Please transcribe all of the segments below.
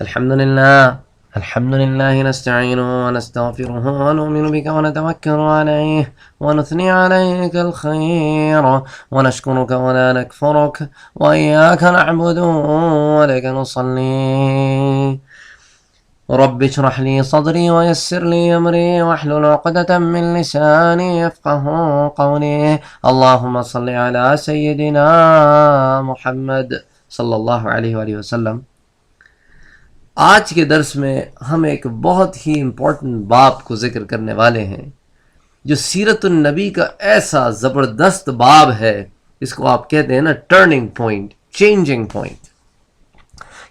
الحمد لله نستعينه ونستغفره ونؤمن بك ونتوكل عليه ونثني عليك الخير ونشكرك ولا نكفرك وإياك نعبد ولك نصلي رب اشرح لي صدري ويسر لي أمري واحلل عقدة من لساني يفقه قولي اللهم صل على سيدنا محمد صلی اللہ علیہ وآلہ وسلم۔ آج کے درس میں ہم ایک بہت ہی امپورٹنٹ باب کو ذکر کرنے والے ہیں جو سیرت النبی کا ایسا زبردست باب ہے، اس کو آپ کہتے ہیں نا ٹرننگ پوائنٹ، چینجنگ پوائنٹ،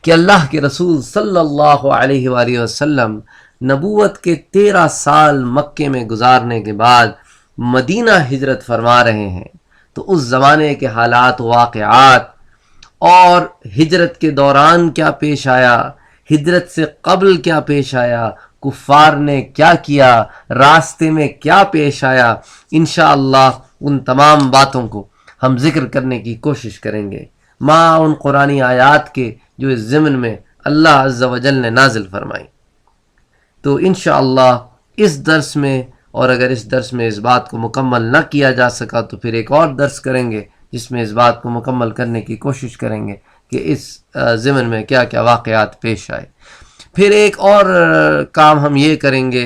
کہ اللہ کے رسول صلی اللہ علیہ وآلہ وسلم نبوت کے 13 سال مکے میں گزارنے کے بعد مدینہ ہجرت فرما رہے ہیں، تو اس زمانے کے حالات واقعات اور ہجرت کے دوران کیا پیش آیا، ہجرت سے قبل کیا پیش آیا، کفار نے کیا کیا، راستے میں کیا پیش آیا، انشاءاللہ ان تمام باتوں کو ہم ذکر کرنے کی کوشش کریں گے مع ان قرآنی آیات کے جو اس ضمن میں اللہ عز و جل نے نازل فرمائی۔ تو انشاءاللہ اس درس میں، اور اگر اس درس میں اس بات کو مکمل نہ کیا جا سکا تو پھر ایک اور درس کریں گے جس میں اس بات کو مکمل کرنے کی کوشش کریں گے کہ اس ضمن میں کیا کیا واقعات پیش آئے۔ پھر ایک اور کام ہم یہ کریں گے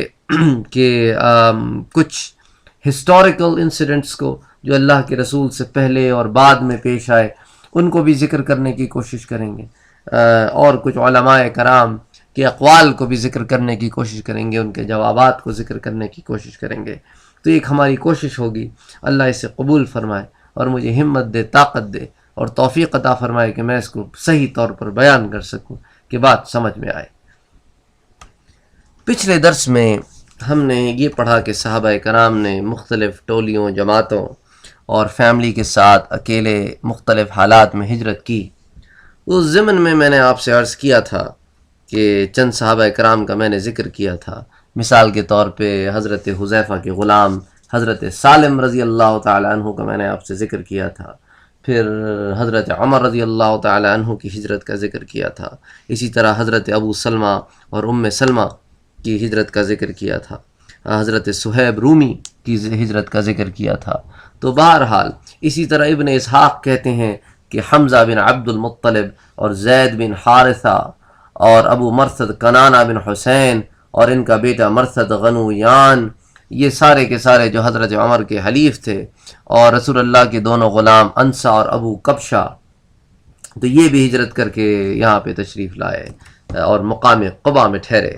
کہ کچھ ہسٹوریکل انسیڈنٹس کو جو اللہ کے رسول سے پہلے اور بعد میں پیش آئے ان کو بھی ذکر کرنے کی کوشش کریں گے، اور کچھ علماء کرام کے اقوال کو بھی ذکر کرنے کی کوشش کریں گے، ان کے جوابات کو ذکر کرنے کی کوشش کریں گے۔ تو ایک ہماری کوشش ہوگی، اللہ اسے قبول فرمائے اور مجھے ہمت دے، طاقت دے اور توفیق عطا فرمائے کہ میں اس کو صحیح طور پر بیان کر سکوں، کہ بات سمجھ میں آئے۔ پچھلے درس میں ہم نے یہ پڑھا کہ صحابہ کرام نے مختلف ٹولیوں، جماعتوں اور فیملی کے ساتھ اکیلے مختلف حالات میں ہجرت کی۔ اس ضمن میں نے آپ سے عرض کیا تھا کہ چند صحابہ کرام کا میں نے ذکر کیا تھا، مثال کے طور پہ حضرت حذیفہ کے غلام حضرت سالم رضی اللہ تعالی عنہ کا میں نے آپ سے ذکر کیا تھا، پھر حضرت عمر رضی اللہ تعالی عنہ کی ہجرت کا ذکر کیا تھا، اسی طرح حضرت ابو سلمہ اور ام سلمہ کی ہجرت کا ذکر کیا تھا، حضرت صہیب رومی کی ہجرت کا ذکر کیا تھا۔ تو بہرحال اسی طرح ابن اسحاق کہتے ہیں کہ حمزہ بن عبد المطلب اور زید بن حارثہ اور ابو مرثد کنانہ بن حسین اور ان کا بیٹا مرثد غنویان، یہ سارے کے سارے جو حضرت عمر کے حلیف تھے، اور رسول اللہ کے دونوں غلام انسا اور ابو کبشہ، تو یہ بھی ہجرت کر کے یہاں پہ تشریف لائے اور مقام قبا میں ٹھہرے۔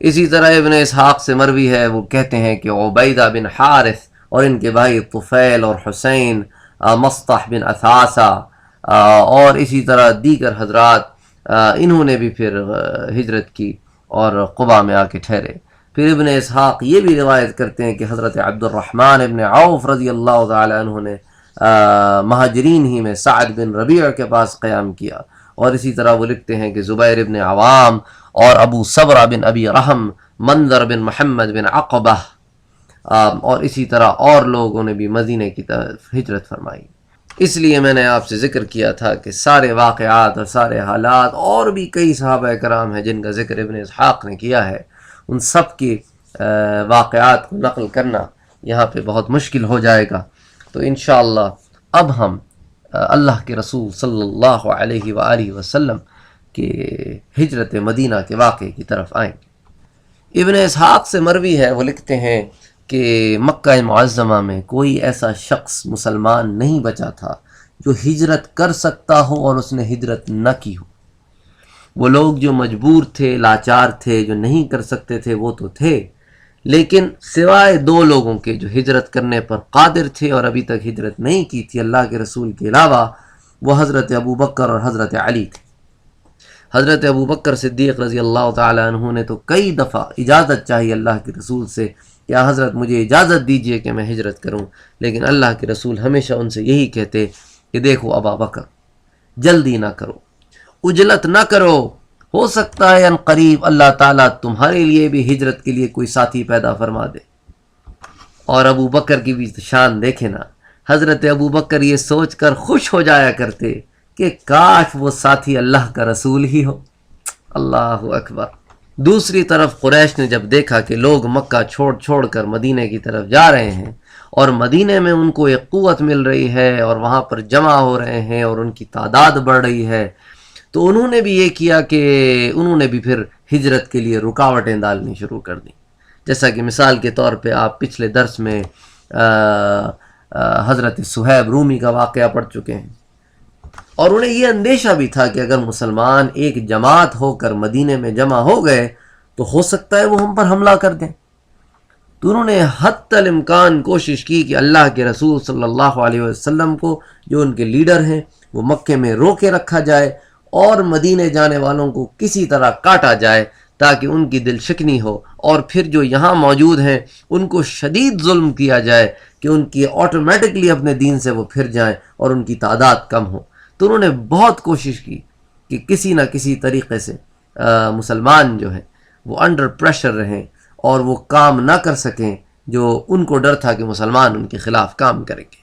اسی طرح ابن اسحاق سے مروی ہے، وہ کہتے ہیں کہ عبیدہ بن حارث اور ان کے بھائی طفیل اور حسین، مصطح بن اثاثہ اور اسی طرح دیگر حضرات، انہوں نے بھی پھر ہجرت کی اور قبا میں آ کے ٹھہرے۔ پھر ابن اسحاق یہ بھی روایت کرتے ہیں کہ حضرت عبد الرحمن ابن عوف رضی اللہ تعالی عنہ نے مہاجرین ہی میں سعد بن ربیع کے پاس قیام کیا، اور اسی طرح وہ لکھتے ہیں کہ زبیر ابن عوام اور ابو صبرہ بن ابی رحم، منظر بن محمد بن عقبہ اور اسی طرح اور لوگوں نے بھی مدینے کی طرف ہجرت فرمائی۔ اس لیے میں نے آپ سے ذکر کیا تھا کہ سارے واقعات اور سارے حالات، اور بھی کئی صحابہ کرام ہیں جن کا ذکر ابن اسحاق نے کیا ہے، ان سب کے واقعات کو نقل کرنا یہاں پہ بہت مشکل ہو جائے گا۔ تو انشاءاللہ اب ہم اللہ کے رسول صلی اللہ علیہ وآلہ وسلم کے ہجرت مدینہ کے واقعے کی طرف آئیں گے۔ ابن اسحاق سے مروی ہے، وہ لکھتے ہیں کہ مکہ معظمہ میں کوئی ایسا شخص مسلمان نہیں بچا تھا جو ہجرت کر سکتا ہو اور اس نے ہجرت نہ کی ہو۔ وہ لوگ جو مجبور تھے، لاچار تھے، جو نہیں کر سکتے تھے، وہ تو تھے، لیکن سوائے 2 لوگوں کے جو ہجرت کرنے پر قادر تھے اور ابھی تک ہجرت نہیں کی تھی اللہ کے رسول کے علاوہ، وہ حضرت ابو بکر اور حضرت علی تھے۔ حضرت ابو بکر صدیق رضی اللہ تعالی عنہ نے تو کئی دفعہ اجازت چاہی اللہ کے رسول سے کہ حضرت مجھے اجازت دیجئے کہ میں ہجرت کروں، لیکن اللہ کے رسول ہمیشہ ان سے یہی کہتے کہ دیکھو ابا بکر، جلدی نہ کرو، عجلت نہ کرو، ہو سکتا ہے ان قریب اللہ تعالیٰ تمہارے لیے بھی ہجرت کے لیے کوئی ساتھی پیدا فرما دے۔ اور ابو بکر کی بھی شان دیکھے نا، حضرت ابو بکر یہ سوچ کر خوش ہو جایا کرتے کہ کاش وہ ساتھی اللہ کا رسول ہی ہو۔ اللہ اکبر۔ دوسری طرف قریش نے جب دیکھا کہ لوگ مکہ چھوڑ چھوڑ کر مدینے کی طرف جا رہے ہیں اور مدینے میں ان کو ایک قوت مل رہی ہے اور وہاں پر جمع ہو رہے ہیں اور ان کی تعداد بڑھ رہی ہے، تو انہوں نے بھی یہ کیا کہ انہوں نے بھی پھر ہجرت کے لیے رکاوٹیں ڈالنی شروع کر دیں۔ جیسا کہ مثال کے طور پہ آپ پچھلے درس میں حضرت صہیب رومی کا واقعہ پڑھ چکے ہیں، اور انہیں یہ اندیشہ بھی تھا کہ اگر مسلمان ایک جماعت ہو کر مدینے میں جمع ہو گئے تو ہو سکتا ہے وہ ہم پر حملہ کر دیں۔ تو انہوں نے حتی الامکان کوشش کی کہ اللہ کے رسول صلی اللہ علیہ وسلم کو، جو ان کے لیڈر ہیں، وہ مکے میں روکے رکھا جائے اور مدینے جانے والوں کو کسی طرح کاٹا جائے تاکہ ان کی دل شکنی ہو، اور پھر جو یہاں موجود ہیں ان کو شدید ظلم کیا جائے کہ ان کی آٹومیٹکلی اپنے دین سے وہ پھر جائیں اور ان کی تعداد کم ہو۔ تو انہوں نے بہت کوشش کی کہ کسی نہ کسی طریقے سے مسلمان جو ہے وہ انڈر پریشر رہیں اور وہ کام نہ کر سکیں جو ان کو ڈر تھا کہ مسلمان ان کے خلاف کام کریں گے۔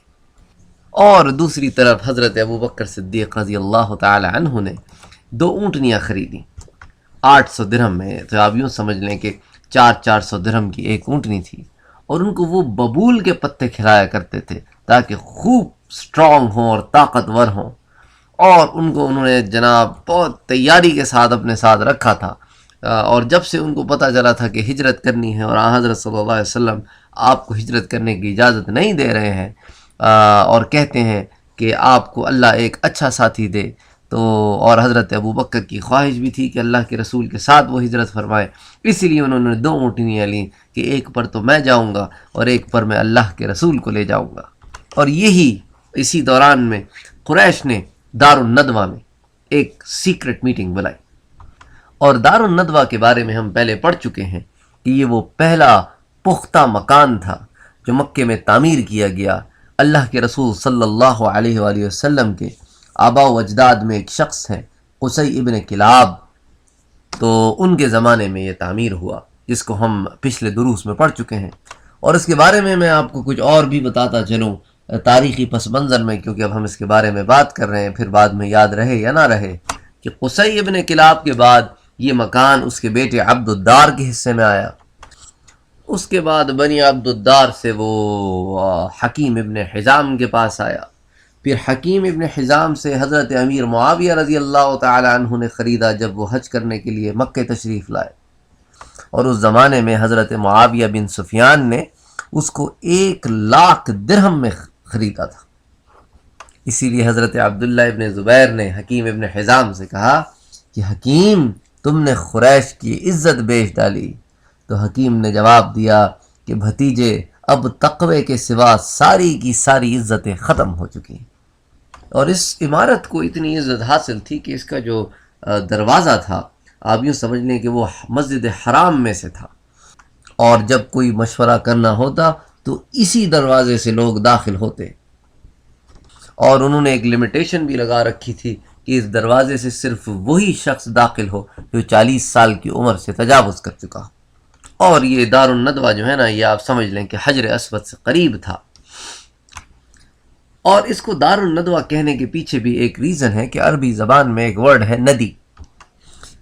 اور دوسری طرف حضرت ابو بکر صدیق رضی اللہ تعالی عنہ نے 2 اونٹنیاں خریدیں 800 درہم میں، تو آپ یوں سمجھ لیں کہ 400 درہم کی ایک اونٹنی تھی، اور ان کو وہ ببول کے پتے کھلایا کرتے تھے تاکہ خوب سٹرونگ ہوں اور طاقتور ہوں، اور ان کو انہوں نے جناب بہت تیاری کے ساتھ اپنے ساتھ رکھا تھا۔ اور جب سے ان کو پتہ چلا تھا کہ ہجرت کرنی ہے اور حضرت صلی اللہ علیہ وسلم آپ کو ہجرت کرنے کی اجازت نہیں دے رہے ہیں اور کہتے ہیں کہ آپ کو اللہ ایک اچھا ساتھی دے، تو اور حضرت ابو بکر کی خواہش بھی تھی کہ اللہ کے رسول کے ساتھ وہ ہجرت فرمائے، اسی لیے انہوں نے 2 اونٹنیاں لیں کہ ایک پر تو میں جاؤں گا اور ایک پر میں اللہ کے رسول کو لے جاؤں گا۔ اور اسی دوران میں قریش نے دار الندوہ میں ایک سیکرٹ میٹنگ بلائی، اور دار الندوہ کے بارے میں ہم پہلے پڑھ چکے ہیں کہ یہ وہ پہلا پختہ مکان تھا جو مکے میں تعمیر کیا گیا۔ اللہ کے رسول صلی اللہ علیہ وآلہ وسلم کے آباء و اجداد میں ایک شخص ہیں قصی ابن کلاب، تو ان کے زمانے میں یہ تعمیر ہوا، جس کو ہم پچھلے دروس میں پڑھ چکے ہیں۔ اور اس کے بارے میں آپ کو کچھ اور بھی بتاتا چلوں تاریخی پس منظر میں، کیونکہ اب ہم اس کے بارے میں بات کر رہے ہیں، پھر بعد میں یاد رہے یا نہ رہے کہ قصی ابن کلاب کے بعد یہ مکان اس کے بیٹے عبد الدار کے حصے میں آیا۔ اس کے بعد بنی عبد الدار سے وہ حکیم ابن حزام کے پاس آیا، پھر حکیم ابن حزام سے حضرت امیر معاویہ رضی اللہ تعالی عنہ نے خریدا جب وہ حج کرنے کے لیے مکہ تشریف لائے، اور اس زمانے میں حضرت معاویہ بن سفیان نے اس کو 1,00,000 درہم میں خریدا تھا۔ اسی لیے حضرت عبداللہ ابن زبیر نے حکیم ابن حزام سے کہا کہ حکیم تم نے قریش کی عزت بیچ ڈالی، تو حکیم نے جواب دیا کہ بھتیجے اب تقوی کے سوا ساری کی ساری عزتیں ختم ہو چکی ہیں۔ اور اس عمارت کو اتنی عزت حاصل تھی کہ اس کا جو دروازہ تھا آپ یوں سمجھ لیں کہ وہ مسجد حرام میں سے تھا، اور جب کوئی مشورہ کرنا ہوتا تو اسی دروازے سے لوگ داخل ہوتے، اور انہوں نے ایک لمیٹیشن بھی لگا رکھی تھی کہ اس دروازے سے صرف وہی شخص داخل ہو جو 40 سال کی عمر سے تجاوز کر چکا۔ اور یہ دار الندوہ جو ہے نا، یہ آپ سمجھ لیں کہ حجر اسود سے قریب تھا۔ اور اس کو دار الندوہ کہنے کے پیچھے بھی ایک ریزن ہے کہ عربی زبان میں ایک ورڈ ہے ندی،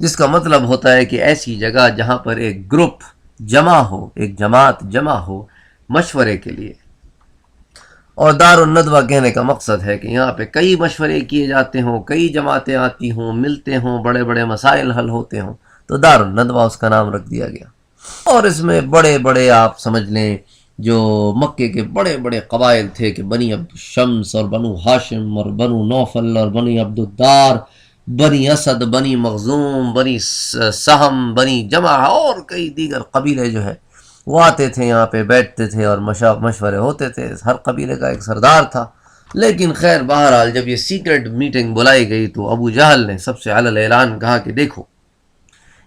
جس کا مطلب ہوتا ہے کہ ایسی جگہ جہاں پر ایک گروپ جمع ہو، ایک جماعت جمع ہو مشورے کے لیے۔ اور دار الندوہ کہنے کا مقصد ہے کہ یہاں پہ کئی مشورے کیے جاتے ہوں، کئی جماعتیں آتی ہوں، ملتے ہوں، بڑے بڑے مسائل حل ہوتے ہوں، تو دار الندوہ اس کا نام رکھ دیا گیا۔ اور اس میں بڑے بڑے آپ سمجھ لیں جو مکے کے بڑے بڑے قبائل تھے کہ بنی عبد الشمس اور بنو ہاشم اور بنو نوفل اور بنی عبد الدار، بنی اسد، بنی مخزوم، بنی سہم، بنی جمع، اور کئی دیگر قبیلے جو ہے وہ آتے تھے یہاں پہ، بیٹھتے تھے اور مشورے ہوتے تھے۔ ہر قبیلے کا ایک سردار تھا۔ لیکن خیر بہرحال جب یہ سیکرٹ میٹنگ بلائی گئی تو ابو جہل نے سب سے اعلیٰ اعلان کہا کہ دیکھو،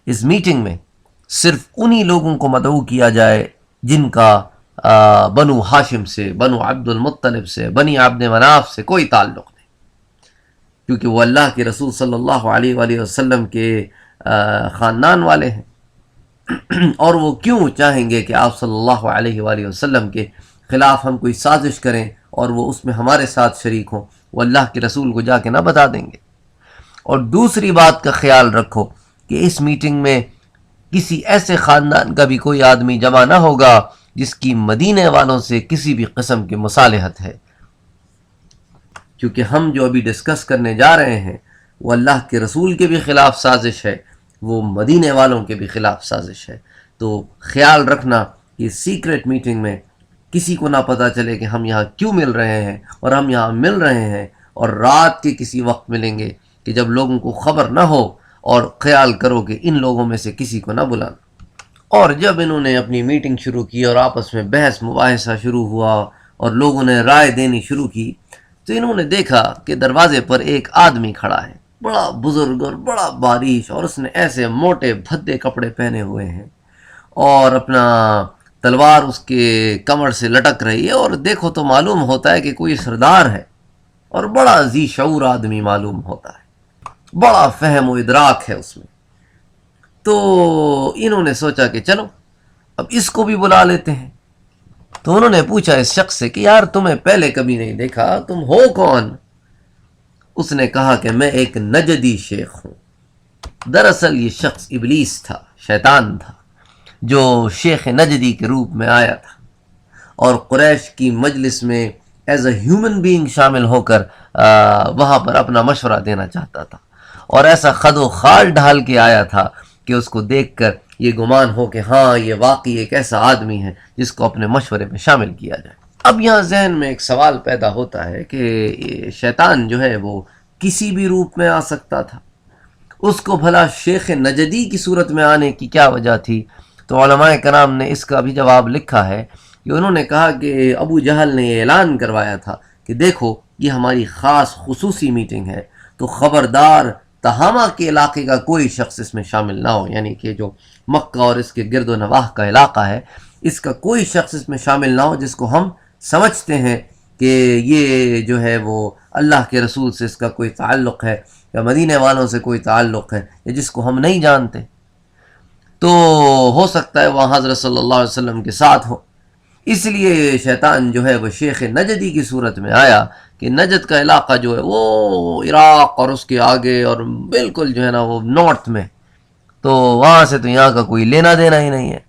اس میٹنگ میں صرف انہی لوگوں کو مدعو کیا جائے جن کا بنو ہاشم سے، بنو عبد المطلب سے، بنی عبد مناف سے کوئی تعلق نہیں، کیونکہ وہ اللہ کے رسول صلی اللہ علیہ وآلہ وسلم کے خاندان والے ہیں، اور وہ کیوں چاہیں گے کہ آپ صلی اللہ علیہ وآلہ وسلم کے خلاف ہم کوئی سازش کریں اور وہ اس میں ہمارے ساتھ شریک ہوں، وہ اللہ کے رسول کو جا کے نہ بتا دیں گے۔ اور دوسری بات کا خیال رکھو کہ اس میٹنگ میں کسی ایسے خاندان کا بھی کوئی آدمی جمع نہ ہوگا جس کی مدینے والوں سے کسی بھی قسم کی مصالحت ہے، کیونکہ ہم جو ابھی ڈسکس کرنے جا رہے ہیں وہ اللہ کے رسول کے بھی خلاف سازش ہے، وہ مدینے والوں کے بھی خلاف سازش ہے۔ تو خیال رکھنا کہ سیکرٹ میٹنگ میں کسی کو نہ پتہ چلے کہ ہم یہاں کیوں مل رہے ہیں، اور ہم یہاں مل رہے ہیں اور رات کے کسی وقت ملیں گے کہ جب لوگوں کو خبر نہ ہو، اور خیال کرو کہ ان لوگوں میں سے کسی کو نہ بلانا۔ اور جب انہوں نے اپنی میٹنگ شروع کی اور آپس میں بحث مباحثہ شروع ہوا اور لوگوں نے رائے دینی شروع کی، تو انہوں نے دیکھا کہ دروازے پر ایک آدمی کھڑا ہے، بڑا بزرگ اور بڑا باریش، اور اس نے ایسے موٹے بھدے کپڑے پہنے ہوئے ہیں اور اپنا تلوار اس کے کمر سے لٹک رہی ہے، اور دیکھو تو معلوم ہوتا ہے کہ کوئی سردار ہے، اور بڑا ذی شعور آدمی معلوم ہوتا ہے، بڑا فہم و ادراک ہے اس میں۔ تو انہوں نے سوچا کہ چلو اب اس کو بھی بلا لیتے ہیں۔ تو انہوں نے پوچھا اس شخص سے کہ یار تمہیں پہلے کبھی نہیں دیکھا، تم ہو کون؟ اس نے کہا کہ میں ایک نجدی شیخ ہوں۔ دراصل یہ شخص ابلیس تھا، شیطان تھا، جو شیخ نجدی کے روپ میں آیا تھا اور قریش کی مجلس میں ایز اے ہیومن بینگ شامل ہو کر وہاں پر اپنا مشورہ دینا چاہتا تھا، اور ایسا خد و خال ڈھال کے آیا تھا کہ اس کو دیکھ کر یہ گمان ہو کہ ہاں یہ واقعی ایک ایسا آدمی ہے جس کو اپنے مشورے میں شامل کیا جائے۔ اب یہاں ذہن میں ایک سوال پیدا ہوتا ہے کہ شیطان جو ہے وہ کسی بھی روپ میں آ سکتا تھا، اس کو بھلا شیخ نجدی کی صورت میں آنے کی کیا وجہ تھی؟ تو علماء کرام نے اس کا بھی جواب لکھا ہے کہ انہوں نے کہا کہ ابو جہل نے یہ اعلان کروایا تھا کہ دیکھو یہ ہماری خاص خصوصی میٹنگ ہے، تو خبردار تہامہ کے علاقے کا کوئی شخص اس میں شامل نہ ہو، یعنی کہ جو مکہ اور اس کے گرد و نواح کا علاقہ ہے، اس کا کوئی شخص اس میں شامل نہ ہو جس کو ہم سمجھتے ہیں کہ یہ جو ہے وہ اللہ کے رسول سے اس کا کوئی تعلق ہے، یا مدینے والوں سے کوئی تعلق ہے، یا جس کو ہم نہیں جانتے۔ تو ہو سکتا ہے وہاں حضرت صلی اللہ علیہ وسلم کے ساتھ ہو، اس لیے شیطان جو ہے وہ شیخ نجدی کی صورت میں آیا کہ نجد کا علاقہ جو ہے وہ عراق اور اس کے آگے اور بالکل جو ہے نا وہ نارتھ میں، تو وہاں سے تو یہاں کا کوئی لینا دینا ہی نہیں ہے۔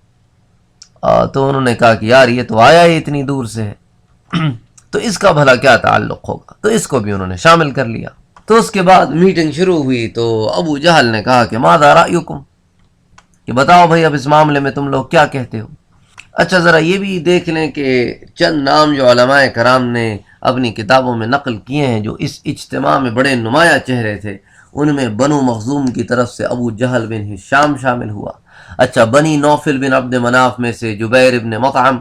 تو انہوں نے کہا کہ یار یہ تو آیا ہی اتنی دور سے ہے تو اس کا بھلا کیا تعلق ہوگا، تو اس کو بھی انہوں نے شامل کر لیا۔ تو اس کے بعد میٹنگ شروع ہوئی تو ابو جہل نے کہا کہ ماذا رأیکم، کہ بتاؤ بھائی اب اس معاملے میں تم لوگ کیا کہتے ہو۔ اچھا ذرا یہ بھی دیکھ لیں کہ چند نام جو علماء کرام نے اپنی کتابوں میں نقل کیے ہیں جو اس اجتماع میں بڑے نمایاں چہرے تھے، ان میں بنو مخزوم کی طرف سے ابو جہل بن ہشام شامل ہوا۔ اچھا بنی نوفل بن عبد مناف میں سے جبیر بن مطعم،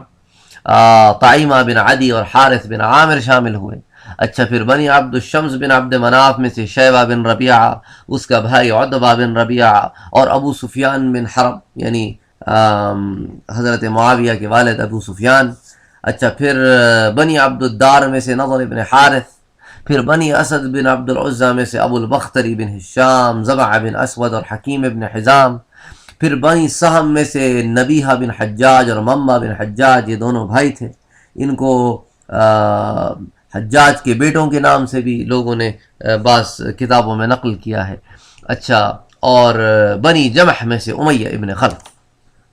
طعیمہ بن عدی اور حارث بن عامر شامل ہوئے۔ اچھا پھر بنی عبد الشمس بن عبد مناف میں سے شیبہ بن ربیعہ، اس کا بھائی عتبہ بن ربیعہ، اور ابو سفیان بن حرب یعنی حضرت معاویہ کے والد ابو سفیان۔ اچھا پھر بنی عبد الدار میں سے نضر بن حارث، پھر بنی اسد بن عبد العزہ میں سے ابو البختری بن ہشام، زبع بن اسود اور حکیم بن حزام، پھر بنی سہم میں سے نبیہ بن حجاج اور ممہ بن حجاج، یہ دونوں بھائی تھے، ان کو حجاج کے بیٹوں کے نام سے بھی لوگوں نے بعض کتابوں میں نقل کیا ہے۔ اچھا اور بنی جمح میں سے امیہ ابن خلف۔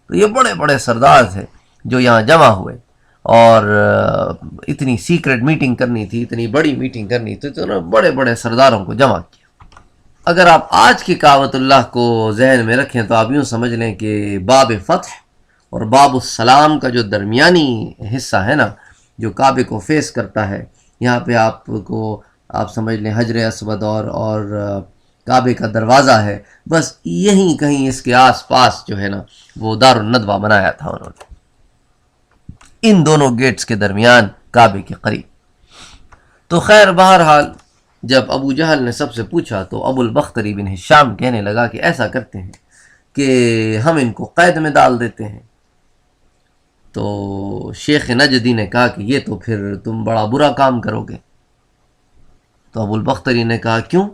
تو یہ بڑے بڑے سردار تھے جو یہاں جمع ہوئے، اور اتنی سیکرٹ میٹنگ کرنی تھی، اتنی بڑی میٹنگ کرنی تھی، تو انہوں نے بڑے بڑے سرداروں کو جمع کیا۔ اگر آپ آج کی کعبۃ اللہ کو ذہن میں رکھیں تو آپ یوں سمجھ لیں کہ باب فتح اور باب السلام کا جو درمیانی حصہ ہے نا، جو کعبے کو فیس کرتا ہے، یہاں پہ آپ سمجھ لیں حجر اسود اور کعبے کا دروازہ ہے، بس یہیں کہیں اس کے آس پاس جو ہے نا وہ دار الندوہ بنایا تھا انہوں نے، ان دونوں گیٹس کے درمیان کعبے کے قریب۔ تو خیر بہرحال جب ابو جہل نے سب سے پوچھا تو ابو البختری بن ہشام کہنے لگا کہ ایسا کرتے ہیں کہ ہم ان کو قید میں ڈال دیتے ہیں۔ تو شیخ نجدی نے کہا کہ یہ تو پھر تم بڑا برا کام کرو گے۔ تو ابو البختری نے کہا کیوں؟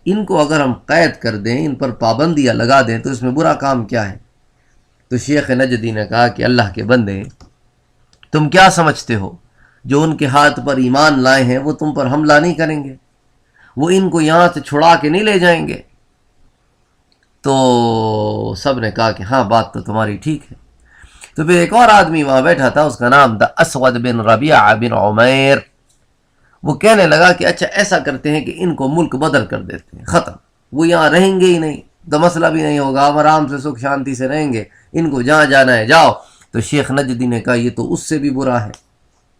ان کو اگر ہم قید کر دیں، ان پر پابندیاں لگا دیں تو اس میں برا کام کیا ہے؟ تو شیخ نجدی نے کہا کہ اللہ کے بندے، تم کیا سمجھتے ہو جو ان کے ہاتھ پر ایمان لائے ہیں وہ تم پر حملہ نہیں کریں گے، وہ ان کو یہاں سے چھڑا کے نہیں لے جائیں گے، تو سب نے کہا کہ ہاں بات تو تمہاری ٹھیک ہے. تو پھر ایک اور آدمی وہاں بیٹھا تھا، اس کا نام تھا اسود بن ربیعہ بن عمیر. وہ کہنے لگا کہ اچھا ایسا کرتے ہیں کہ ان کو ملک بدل کر دیتے ہیں، ختم، وہ یہاں رہیں گے ہی نہیں، تو مسئلہ بھی نہیں ہوگا، ہم آرام سے سکھ شانتی سے رہیں گے، ان کو جہاں جانا ہے جاؤ. تو شیخ نجدی نے کہا یہ تو اس سے بھی برا ہے.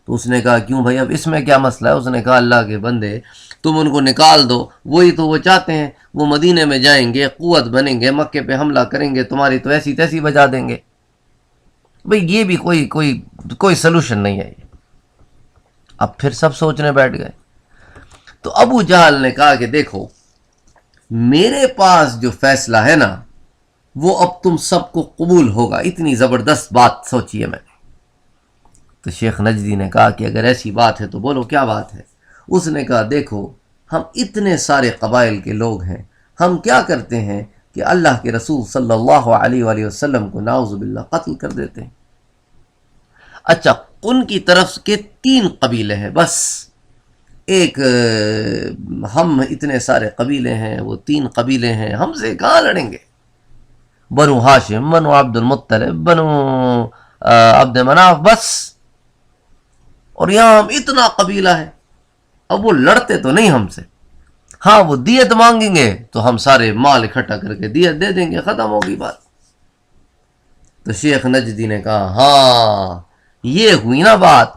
تو اس نے کہا کیوں بھائی، اب اس میں کیا مسئلہ ہے؟ اس نے کہا اللہ کے بندے، تم ان کو نکال دو، وہی تو وہ چاہتے ہیں، وہ مدینے میں جائیں گے، قوت بنیں گے، مکے پہ حملہ کریں گے، تمہاری تو ایسی تیسی بجا دیں گے. بھئی یہ بھی کوئی سلوشن نہیں ہے. اب پھر سب سوچنے بیٹھ گئے. تو ابو جہل نے کہا کہ دیکھو میرے پاس جو فیصلہ ہے نا وہ اب تم سب کو قبول ہوگا، اتنی زبردست بات سوچی ہے میں نے. تو شیخ نجدی نے کہا کہ اگر ایسی بات ہے تو بولو کیا بات ہے. اس نے کہا دیکھو ہم اتنے سارے قبائل کے لوگ ہیں، ہم کیا کرتے ہیں کہ اللہ کے رسول صلی اللہ علیہ وآلہ وسلم کو نعوذ باللہ قتل کر دیتے ہیں. اچھا ان کی طرف کے 3 قبیلے ہیں بس، ایک ہم اتنے سارے قبیلے ہیں، وہ 3 قبیلے ہیں، ہم سے کہاں لڑیں گے؟ بنو ہاشم، بنو عبد المطلب، بنو عبد مناف، بس. اور یہاں ہم اتنا قبیلہ ہے، اب وہ لڑتے تو نہیں ہم سے، ہاں وہ دیت مانگیں گے تو ہم سارے مال اکٹھا کر کے دیت دے دیں گے، ختم ہوگی بات. تو شیخ نجدی نے کہا ہاں یہ ہوئی نا بات،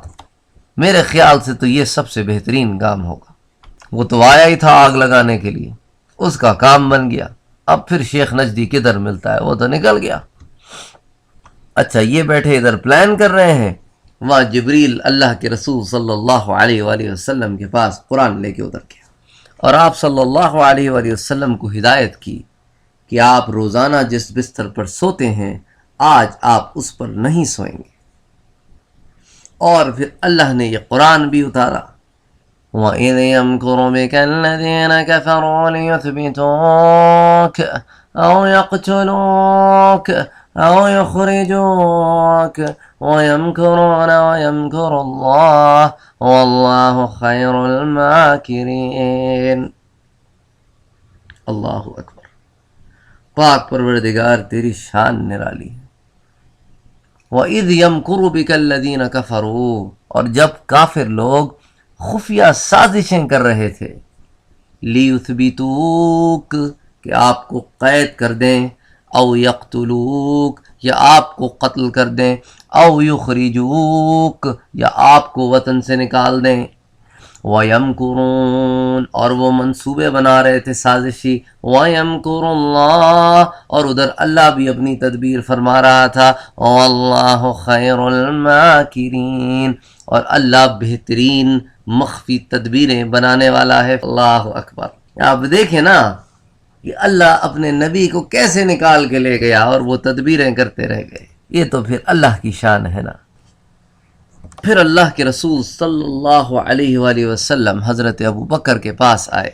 میرے خیال سے تو یہ سب سے بہترین کام ہوگا. وہ تو آیا ہی تھا آگ لگانے کے لیے، اس کا کام بن گیا. اب پھر شیخ نجدی کدھر ملتا ہے، وہ تو نکل گیا. اچھا یہ بیٹھے ادھر پلان کر رہے ہیں، وہاں جبریل اللہ کے رسول صلی اللہ علیہ وآلہ وسلم کے پاس قرآن لے کے ادھر گیا، اور آپ صلی اللہ علیہ وآلہ وسلم کو ہدایت کی کہ آپ روزانہ جس بستر پر سوتے ہیں آج آپ اس پر نہیں سوئیں گے. اور پھر اللہ نے یہ قرآن بھی اتارا، وَإِذْ يَمْكُرُ بِكَ الَّذِينَ كَفَرُوا لِيُثْبِتُوكَ أَوْ يَقْتُلُوكَ أَوْ يُخْرِجُوكَ وَيَمْكُرُونَ وَيَمْكُرُ اللَّهُ وَاللَّهُ خَيْرُ الْمَاكِرِينَ. اللہ اکبر. پاک پروردگار تیری شان نرالی ہے. وَإِذْ يَمْكُرُ بِكَ الَّذِينَ كَفَرُوا، اور جب کافر لوگ خفیہ سازشیں کر رہے تھے، لیُثْبِتُوک کہ آپ کو قید کر دیں، او یقتلوک یا آپ کو قتل کر دیں، او یخرجوک یا آپ کو وطن سے نکال دیں. وَيَمْكُرُونَ اور وہ منصوبے بنا رہے تھے سازشی، وَيَمْكُرُ اللَّهُ اور ادھر اللہ بھی اپنی تدبیر فرما رہا تھا، وَاللَّهُ خَيْرُ الْمَاكِرِينَ اور اللہ بہترین مخفی تدبیریں بنانے والا ہے. اللہ اکبر. آپ دیکھیں نا کہ اللہ اپنے نبی کو کیسے نکال کے لے گیا اور وہ تدبیریں کرتے رہ گئے. یہ تو پھر اللہ کی شان ہے نا. پھر اللہ کے رسول صلی اللہ علیہ وآلہ وسلم حضرت ابو بکر کے پاس آئے،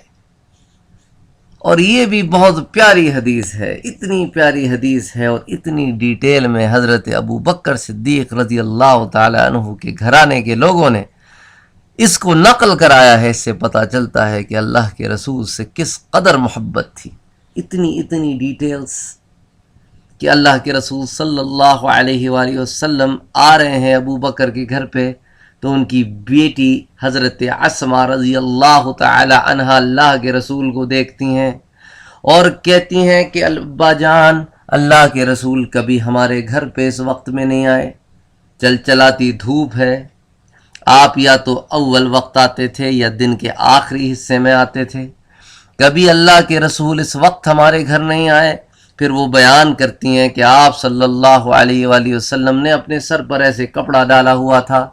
اور یہ بھی بہت پیاری حدیث ہے، اتنی پیاری حدیث ہے اور اتنی ڈیٹیل میں حضرت ابو بکر صدیق رضی اللہ تعالی عنہ کے گھرانے کے لوگوں نے اس کو نقل کرایا ہے. اس سے پتہ چلتا ہے کہ اللہ کے رسول سے کس قدر محبت تھی. اتنی ڈیٹیلز کہ اللہ کے رسول صلی اللہ علیہ وآلہ وسلم آ رہے ہیں ابو بکر کے گھر پہ، تو ان کی بیٹی حضرت اسماء رضی اللہ تعالی عنہا اللہ کے رسول کو دیکھتی ہیں اور کہتی ہیں کہ ابا جان اللہ کے رسول کبھی ہمارے گھر پہ اس وقت میں نہیں آئے، چلاتی دھوپ ہے، آپ یا تو اول وقت آتے تھے یا دن کے آخری حصے میں آتے تھے، کبھی اللہ کے رسول اس وقت ہمارے گھر نہیں آئے. پھر وہ بیان کرتی ہیں کہ آپ صلی اللہ علیہ وآلہ وسلم نے اپنے سر پر ایسے کپڑا ڈالا ہوا تھا،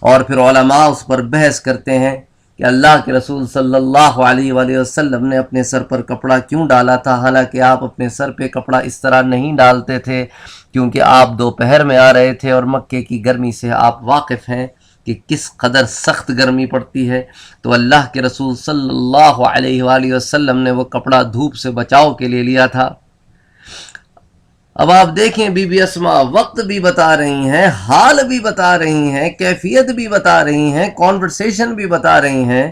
اور پھر علماء اس پر بحث کرتے ہیں کہ اللہ کے رسول صلی اللہ علیہ وآلہ وسلم نے اپنے سر پر کپڑا کیوں ڈالا تھا، حالانکہ آپ اپنے سر پہ کپڑا اس طرح نہیں ڈالتے تھے، کیونکہ آپ دوپہر میں آ رہے تھے اور مکے کی گرمی سے آپ واقف ہیں کہ کس قدر سخت گرمی پڑتی ہے. تو اللہ کے رسول صلی اللہ علیہ وآلہ وسلم نے وہ کپڑا دھوپ سے بچاؤ کے لیے لیا تھا. اب آپ دیکھیں بی بی اسماء وقت بھی بتا رہی ہیں، حال بھی بتا رہی ہیں، کیفیت بھی بتا رہی ہیں، کانورسیشن بھی بتا رہی ہیں.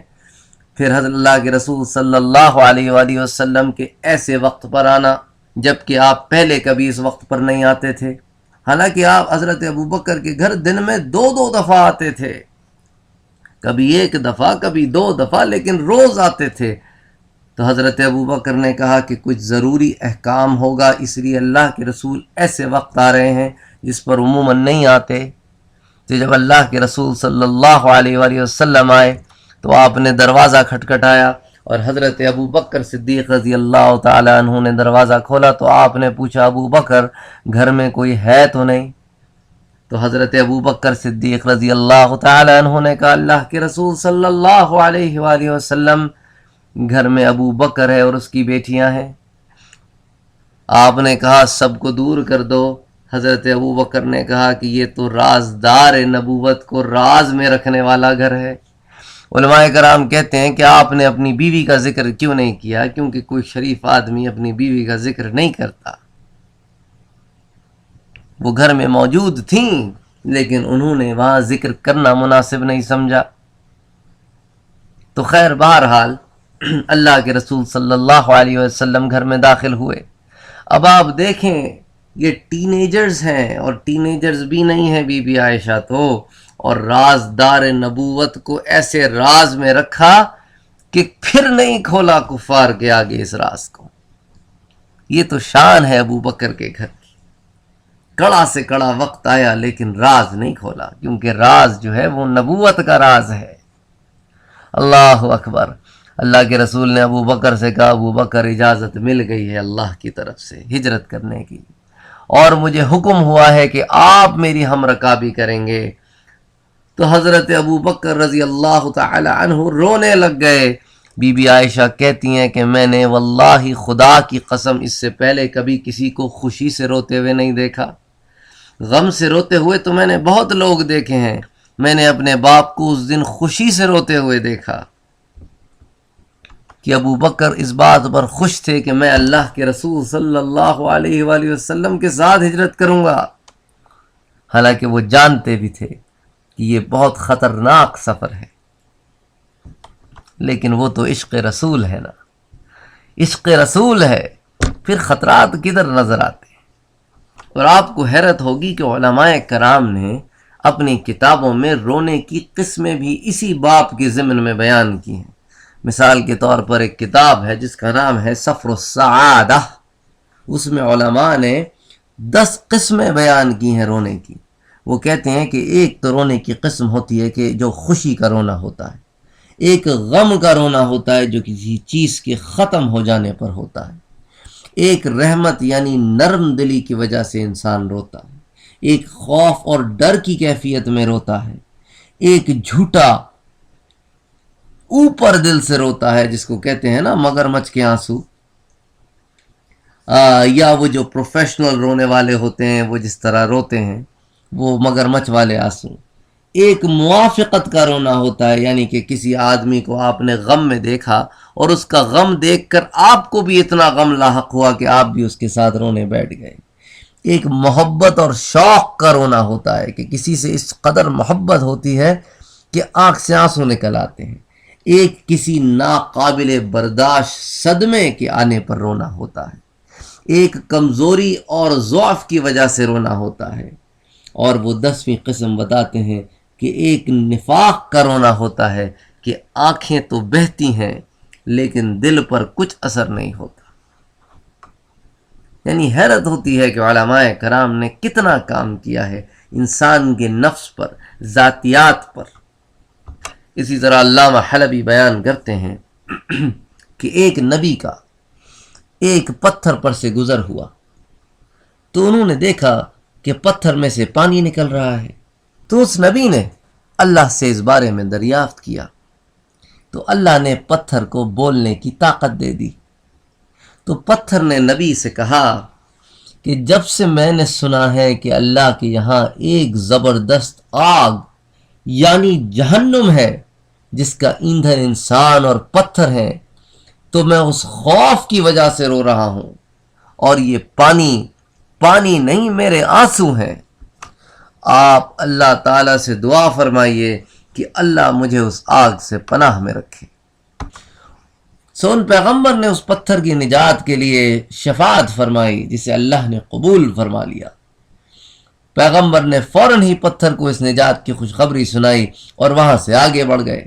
پھر حضرت اللہ کے رسول صلی اللہ علیہ وآلہ وسلم کے ایسے وقت پر آنا جبکہ آپ پہلے کبھی اس وقت پر نہیں آتے تھے، حالانکہ آپ حضرت ابوبکر کے گھر دن میں 2 دفعہ آتے تھے، کبھی 1 دفعہ کبھی 2 دفعہ، لیکن روز آتے تھے۔ تو حضرت ابوبکر نے کہا کہ کچھ ضروری احکام ہوگا، اس لیے اللہ کے رسول ایسے وقت آ رہے ہیں جس پر عموماً نہیں آتے۔ تو جب اللہ کے رسول صلی اللہ علیہ وآلہ وسلم آئے تو آپ نے دروازہ کھٹکھٹایا، اور حضرت ابوبکر صدیق رضی اللہ تعالیٰ عنہ نے دروازہ کھولا تو آپ نے پوچھا، ابوبکر گھر میں کوئی ہے تو نہیں؟ تو حضرت ابوبکر صدیق رضی اللہ تعالیٰ عنہ نے کہا، اللہ کے رسول صلی اللہ علیہ وآلہ وسلم گھر میں ابوبکر ہے اور اس کی بیٹیاں ہیں۔ آپ نے کہا سب کو دور کر دو۔ حضرت ابوبکر نے کہا کہ یہ تو رازدار نبوت کو راز میں رکھنے والا گھر ہے۔ علماء کرام کہتے ہیں کہ آپ نے اپنی بیوی کا ذکر کیوں نہیں کیا؟ کیونکہ کوئی شریف آدمی اپنی بیوی کا ذکر نہیں کرتا۔ وہ گھر میں موجود تھیں لیکن انہوں نے وہاں ذکر کرنا مناسب نہیں سمجھا۔ تو خیر، بہرحال اللہ کے رسول صلی اللہ علیہ وسلم گھر میں داخل ہوئے۔ اب آپ دیکھیں، یہ ٹین ایجرز ہیں، اور ٹین ایجرز بھی نہیں ہیں بی بی عائشہ تو، اور رازدار نبوت کو ایسے راز میں رکھا کہ پھر نہیں کھولا کفار کے آگے اس راز کو۔ یہ تو شان ہے ابو بکر کے گھر کی۔ کڑا سے کڑا وقت آیا لیکن راز نہیں کھولا، کیونکہ راز جو ہے وہ نبوت کا راز ہے۔ اللہ اکبر۔ اللہ کے رسول نے ابو بکر سے کہا، ابو بکر اجازت مل گئی ہے اللہ کی طرف سے ہجرت کرنے کی، اور مجھے حکم ہوا ہے کہ آپ میری ہم رکابی کریں گے۔ تو حضرت ابو بکر رضی اللہ تعالی عنہ رونے لگ گئے۔ بی بی عائشہ کہتی ہیں کہ میں نے واللہ خدا کی قسم اس سے پہلے کبھی کسی کو خوشی سے روتے ہوئے نہیں دیکھا۔ غم سے روتے ہوئے تو میں نے بہت لوگ دیکھے ہیں، میں نے اپنے باپ کو اس دن خوشی سے روتے ہوئے دیکھا کہ ابو بکر اس بات پر خوش تھے کہ میں اللہ کے رسول صلی اللہ علیہ وآلہ وسلم کے ساتھ ہجرت کروں گا، حالانکہ وہ جانتے بھی تھے کہ یہ بہت خطرناک سفر ہے، لیکن وہ تو عشق رسول ہے نا، عشق رسول ہے، پھر خطرات کدھر نظر آتے ہیں۔ اور آپ کو حیرت ہوگی کہ علماء کرام نے اپنی کتابوں میں رونے کی قسمیں بھی اسی باپ کے ضمن میں بیان کی ہیں۔ مثال کے طور پر ایک کتاب ہے جس کا نام ہے سفر السعادہ، اس میں علماء نے 10 قسمیں بیان کی ہیں رونے کی۔ وہ کہتے ہیں کہ ایک تو رونے کی قسم ہوتی ہے کہ جو خوشی کا رونا ہوتا ہے، ایک غم کا رونا ہوتا ہے جو کسی چیز کے ختم ہو جانے پر ہوتا ہے، ایک رحمت یعنی نرم دلی کی وجہ سے انسان روتا ہے، ایک خوف اور ڈر کی کیفیت میں روتا ہے، ایک جھوٹا اوپر دل سے روتا ہے جس کو کہتے ہیں نا مگرمچھ کے آنسو، یا وہ جو پروفیشنل رونے والے ہوتے ہیں وہ جس طرح روتے ہیں وہ مگرمچھ والے آنسو۔ ایک موافقت کا رونا ہوتا ہے، یعنی کہ کسی آدمی کو آپ نے غم میں دیکھا اور اس کا غم دیکھ کر آپ کو بھی اتنا غم لاحق ہوا کہ آپ بھی اس کے ساتھ رونے بیٹھ گئے۔ ایک محبت اور شوق کا رونا ہوتا ہے کہ کسی سے اس قدر محبت ہوتی ہے کہ آنکھ سے آنسو نکل آتے ہیں۔ ایک کسی ناقابل برداشت صدمے کے آنے پر رونا ہوتا ہے، ایک کمزوری اور ضعف کی وجہ سے رونا ہوتا ہے، اور وہ 10ویں قسم بتاتے ہیں کہ ایک نفاق کا رونا ہوتا ہے کہ آنکھیں تو بہتی ہیں لیکن دل پر کچھ اثر نہیں ہوتا۔ یعنی حیرت ہوتی ہے کہ علماء کرام نے کتنا کام کیا ہے انسان کے نفس پر، ذاتیات پر۔ اسی طرح علامہ حلبی بیان کرتے ہیں کہ ایک نبی کا ایک پتھر پر سے گزر ہوا تو انہوں نے دیکھا کہ پتھر میں سے پانی نکل رہا ہے، تو اس نبی نے اللہ سے اس بارے میں دریافت کیا، تو اللہ نے پتھر کو بولنے کی طاقت دے دی۔ تو پتھر نے نبی سے کہا کہ جب سے میں نے سنا ہے کہ اللہ کے یہاں ایک زبردست آگ یعنی جہنم ہے جس کا ایندھن انسان اور پتھر ہے، تو میں اس خوف کی وجہ سے رو رہا ہوں، اور یہ پانی نہیں میرے آنسو ہیں۔ آپ اللہ تعالیٰ سے دعا فرمائیے کہ اللہ مجھے اس آگ سے پناہ میں رکھے۔ سو ان پیغمبر نے اس پتھر کی نجات کے لیے شفاعت فرمائی جسے اللہ نے قبول فرما لیا۔ پیغمبر نے فوراً ہی پتھر کو اس نجات کی خوشخبری سنائی اور وہاں سے آگے بڑھ گئے۔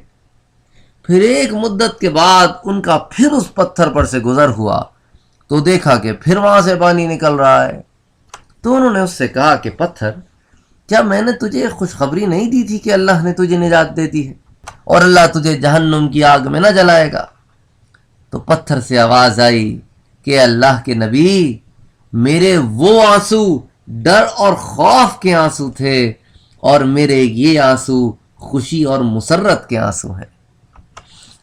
پھر ایک مدت کے بعد ان کا پھر اس پتھر پر سے گزر ہوا تو دیکھا کہ پھر وہاں سے پانی نکل رہا ہے۔ تو انہوں نے اس سے کہا کہ پتھر، کیا میں نے تجھے خوشخبری نہیں دی تھی کہ اللہ نے تجھے نجات دے دی ہے اور اللہ تجھے جہنم کی آگ میں نہ جلائے گا؟ تو پتھر سے آواز آئی کہ اللہ کے نبی، میرے وہ آنسو ڈر اور خوف کے آنسو تھے اور میرے یہ آنسو خوشی اور مسرت کے آنسو ہیں۔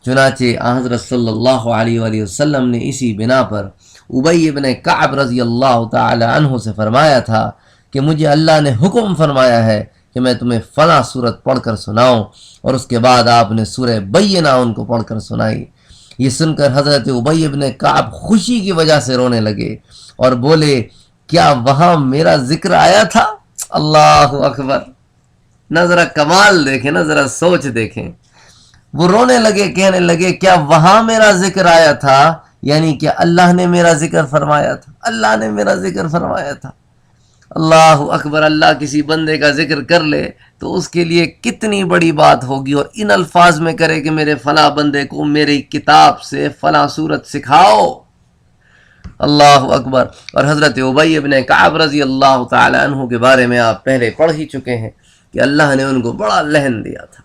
چنانچہ حضرت صلی اللہ علیہ وآلہ وسلم نے اسی بنا پر ابی بن کعب رضی اللہ تعالی عنہ سے فرمایا تھا کہ مجھے اللہ نے حکم فرمایا ہے کہ میں تمہیں فلاں سورت پڑھ کر سناؤں، اور اس کے بعد آپ نے سورہ بینہ ان کو پڑھ کر سنائی۔ یہ سن کر حضرت ابی بن کعب خوشی کی وجہ سے رونے لگے اور بولے، کیا وہاں میرا ذکر آیا تھا؟ اللہ اکبر! نہ ذرا کمال دیکھیں، نہ ذرا سوچ دیکھیں۔ وہ رونے لگے، کہنے لگے، کیا وہاں میرا ذکر آیا تھا؟ یعنی کہ اللہ نے میرا ذکر فرمایا تھا، اللہ نے میرا ذکر فرمایا تھا۔ اللہ اکبر! اللہ کسی بندے کا ذکر کر لے تو اس کے لیے کتنی بڑی بات ہوگی، اور ان الفاظ میں کرے کہ میرے فلاں بندے کو میری کتاب سے فلاں سورت سکھاؤ۔ اللہ اکبر! اور حضرت ابی بن کعب رضی اللہ تعالی عنہ کے بارے میں آپ پہلے پڑھ ہی چکے ہیں کہ اللہ نے ان کو بڑا لہن دیا تھا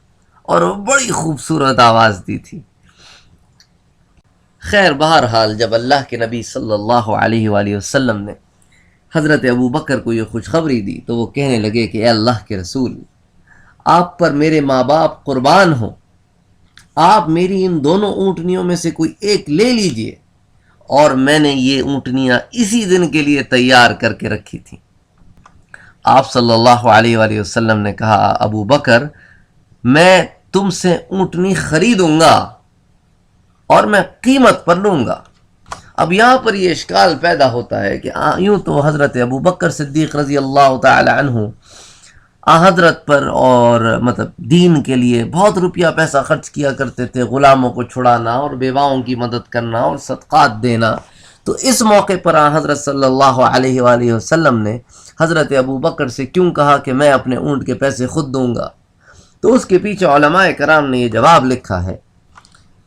اور بڑی خوبصورت آواز دی تھی۔ خیر، بہرحال جب اللہ کے نبی صلی اللہ علیہ وآلہ وسلم نے حضرت ابو بکر کو یہ خوشخبری دی تو وہ کہنے لگے کہ اے اللہ کے رسول، آپ پر میرے ماں باپ قربان ہوں، آپ میری ان دونوں اونٹنیوں میں سے کوئی ایک لے لیجئے، اور میں نے یہ اونٹنیاں اسی دن کے لیے تیار کر کے رکھی تھیں۔ آپ صلی اللہ علیہ وآلہ وسلم نے کہا، ابو بکر، میں تم سے اونٹنی خریدوں گا اور میں قیمت پر لوں گا۔ اب یہاں پر یہ اشکال پیدا ہوتا ہے کہ یوں تو حضرت ابو بکر صدیق رضی اللہ تعالی عنہ حضرت پر اور دین کے لیے بہت روپیہ پیسہ خرچ کیا کرتے تھے، غلاموں کو چھڑانا اور بیواؤں کی مدد کرنا اور صدقات دینا۔ تو اس موقع پر حضرت صلی اللہ علیہ وآلہ وسلم نے حضرت ابو بکر سے کیوں کہا کہ میں اپنے اونٹ کے پیسے خود دوں گا؟ تو اس کے پیچھے علماء کرام نے یہ جواب لکھا ہے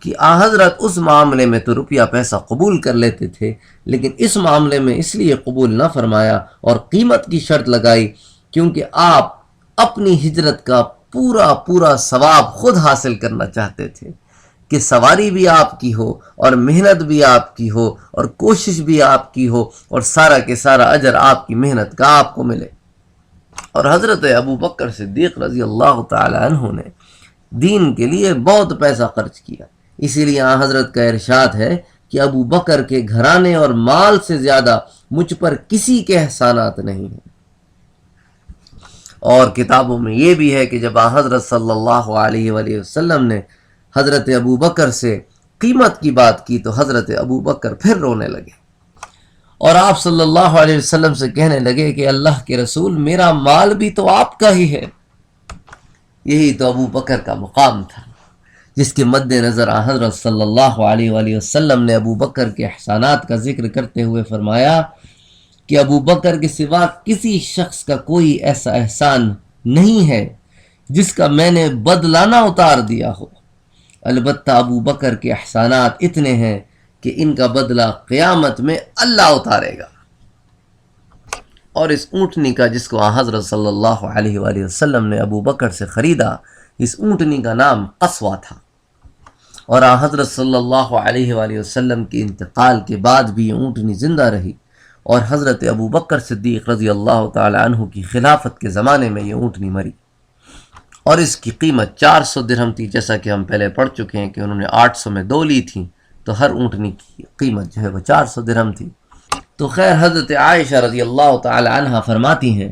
کہ حضرت اس معاملے میں تو روپیہ پیسہ قبول کر لیتے تھے، لیکن اس معاملے میں اس لیے قبول نہ فرمایا اور قیمت کی شرط لگائی کیونکہ آپ اپنی ہجرت کا پورا ثواب خود حاصل کرنا چاہتے تھے، کہ سواری بھی آپ کی ہو اور محنت بھی آپ کی ہو اور کوشش بھی آپ کی ہو اور سارا کے سارا اجر آپ کی محنت کا آپ کو ملے۔ اور حضرت ابو بکر صدیق رضی اللہ تعالی عنہ نے دین کے لیے بہت پیسہ خرچ کیا، اسی لیے حضرت کا ارشاد ہے کہ ابو بکر کے گھرانے اور مال سے زیادہ مجھ پر کسی کے احسانات نہیں ہیں۔ اور کتابوں میں یہ بھی ہے کہ جب حضرت صلی اللہ علیہ وآلہ وسلم نے حضرت ابو بکر سے قیمت کی بات کی تو حضرت ابو بکر پھر رونے لگے اور آپ صلی اللہ علیہ وسلم سے کہنے لگے کہ اللہ کے رسول، میرا مال بھی تو آپ کا ہی ہے۔ یہی تو ابو بکر کا مقام تھا جس کے مد نظر حضرت صلی اللہ علیہ وآلہ وسلم نے ابو بکر کے احسانات کا ذکر کرتے ہوئے فرمایا کہ ابو بکر کے سوا کسی شخص کا کوئی ایسا احسان نہیں ہے جس کا میں نے بدلہ نہ اتار دیا ہو، البتہ ابو بکر کے احسانات اتنے ہیں کہ ان کا بدلہ قیامت میں اللہ اتارے گا۔ اور اس اونٹنی کا جس کو حضرت صلی اللہ علیہ وآلہ وسلم نے ابو بکر سے خریدا، اس اونٹنی کا نام قصوہ تھا، اور حضرت صلی اللہ علیہ وآلہ وسلم کے انتقال کے بعد بھی یہ اونٹنی زندہ رہی، اور حضرت ابو بکر صدیق رضی اللہ تعالی عنہ کی خلافت کے زمانے میں یہ اونٹنی مری، اور اس کی قیمت 400 درہم تھی، جیسا کہ ہم پہلے پڑھ چکے ہیں کہ انہوں نے 800 میں 2 لی تھیں، تو ہر اونٹنی کی قیمت جو ہے وہ 400 درہم تھی۔ تو خیر، حضرت عائشہ رضی اللہ تعالی عنہ فرماتی ہیں